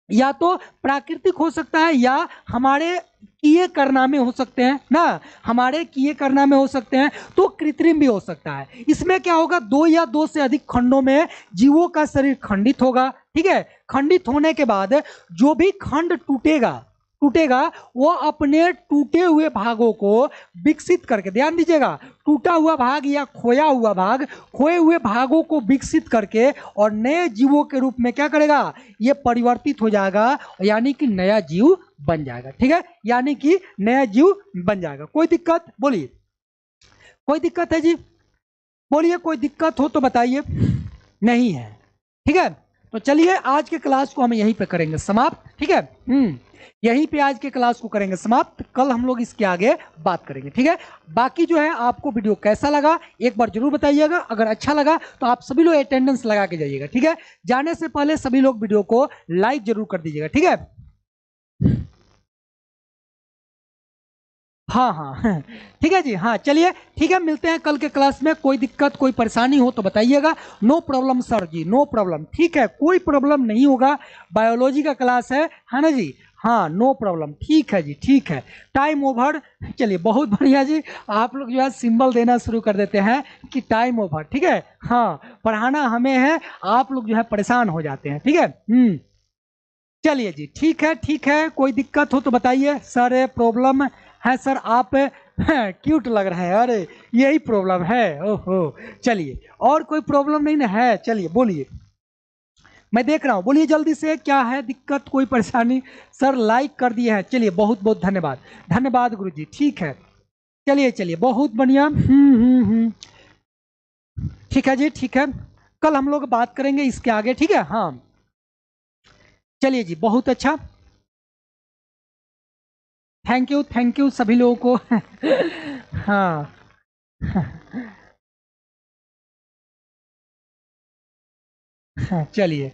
या तो प्राकृतिक हो सकता है या हमारे किए कारनामे हो सकते हैं ना, हमारे किए कारनामे हो सकते हैं, तो कृत्रिम भी हो सकता है। इसमें क्या होगा? 2 या 2 से अधिक खंडों में जीवों का शरीर खंडित होगा। ठीक है, खंडित होने के बाद जो भी खंड टूटेगा, टूटेगा वो अपने टूटे हुए भागों को विकसित करके, ध्यान दीजिएगा, टूटा हुआ भाग या खोया हुआ भाग, खोए हुए भागों को विकसित करके और नए जीवों के रूप में क्या करेगा? ये परिवर्तित हो जाएगा, यानी कि नया जीव बन जाएगा। ठीक है, यानी कि नया जीव बन जाएगा। कोई दिक्कत? बोलिए, कोई दिक्कत है जी? बोलिए, कोई दिक्कत हो तो बताइए। नहीं है? ठीक है, तो चलिए आज के क्लास को हम यहीं पे करेंगे समाप्त। ठीक है, यहीं पे आज के क्लास को करेंगे समाप्त। कल हम लोग इसके आगे बात करेंगे। ठीक है, बाकी जो है आपको वीडियो कैसा लगा एक बार जरूर बताइएगा। अगर अच्छा लगा तो आप सभी लोग अटेंडेंस लगा के जाइएगा। ठीक है, जाने से पहले सभी लोग वीडियो को लाइक जरूर कर दीजिएगा। ठीक है, हाँ हाँ ठीक है जी, हाँ चलिए ठीक है, मिलते हैं कल के क्लास में। कोई दिक्कत कोई परेशानी हो तो बताइएगा। नो प्रॉब्लम सर जी, नो प्रॉब्लम। ठीक है, कोई प्रॉब्लम नहीं होगा, बायोलॉजी का क्लास है ना जी? हाँ नो प्रॉब्लम, ठीक है जी, ठीक है। Time over. चलिए बहुत बढ़िया जी, आप लोग जो है सिंबल देना शुरू कर देते हैं कि टाइम ओवर। ठीक है, हाँ पढ़ाना हमें है, आप लोग जो है परेशान हो जाते हैं। ठीक है, चलिए जी, ठीक है, ठीक है। कोई दिक्कत हो तो बताइए। सर प्रॉब्लम है सर, आप क्यूट लग रहे हैं, अरे यही प्रॉब्लम है। ओहो, चलिए और कोई प्रॉब्लम नहीं ना है? चलिए बोलिए, मैं देख रहा हूँ, बोलिए जल्दी से, क्या है दिक्कत, कोई परेशानी? सर लाइक कर दिए हैं, चलिए बहुत बहुत धन्यवाद, धन्यवाद गुरुजी। ठीक है, चलिए चलिए, बहुत बढ़िया। ठीक है जी, ठीक है। कल हम लोग बात करेंगे इसके आगे, ठीक है। हाँ, चलिए जी, बहुत अच्छा। थैंक यू सभी लोगों को। हाँ। चलिए,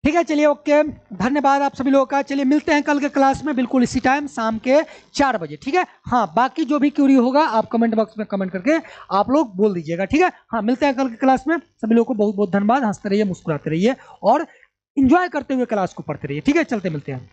ठीक है, चलिए, ओके। धन्यवाद आप सभी लोगों का। चलिए मिलते हैं कल के क्लास में बिल्कुल इसी टाइम, शाम के 4 बजे, ठीक है। हाँ, बाकी जो भी क्यूरी होगा आप कमेंट बॉक्स में कमेंट करके आप लोग बोल दीजिएगा, ठीक है। हाँ, मिलते हैं कल के क्लास में। सभी लोगों को बहुत बहुत धन्यवाद। हंसते रहिए, मुस्कुराते रहिए और इंजॉय करते हुए क्लास को पढ़ते रहिए, ठीक है। चलते मिलते हैं।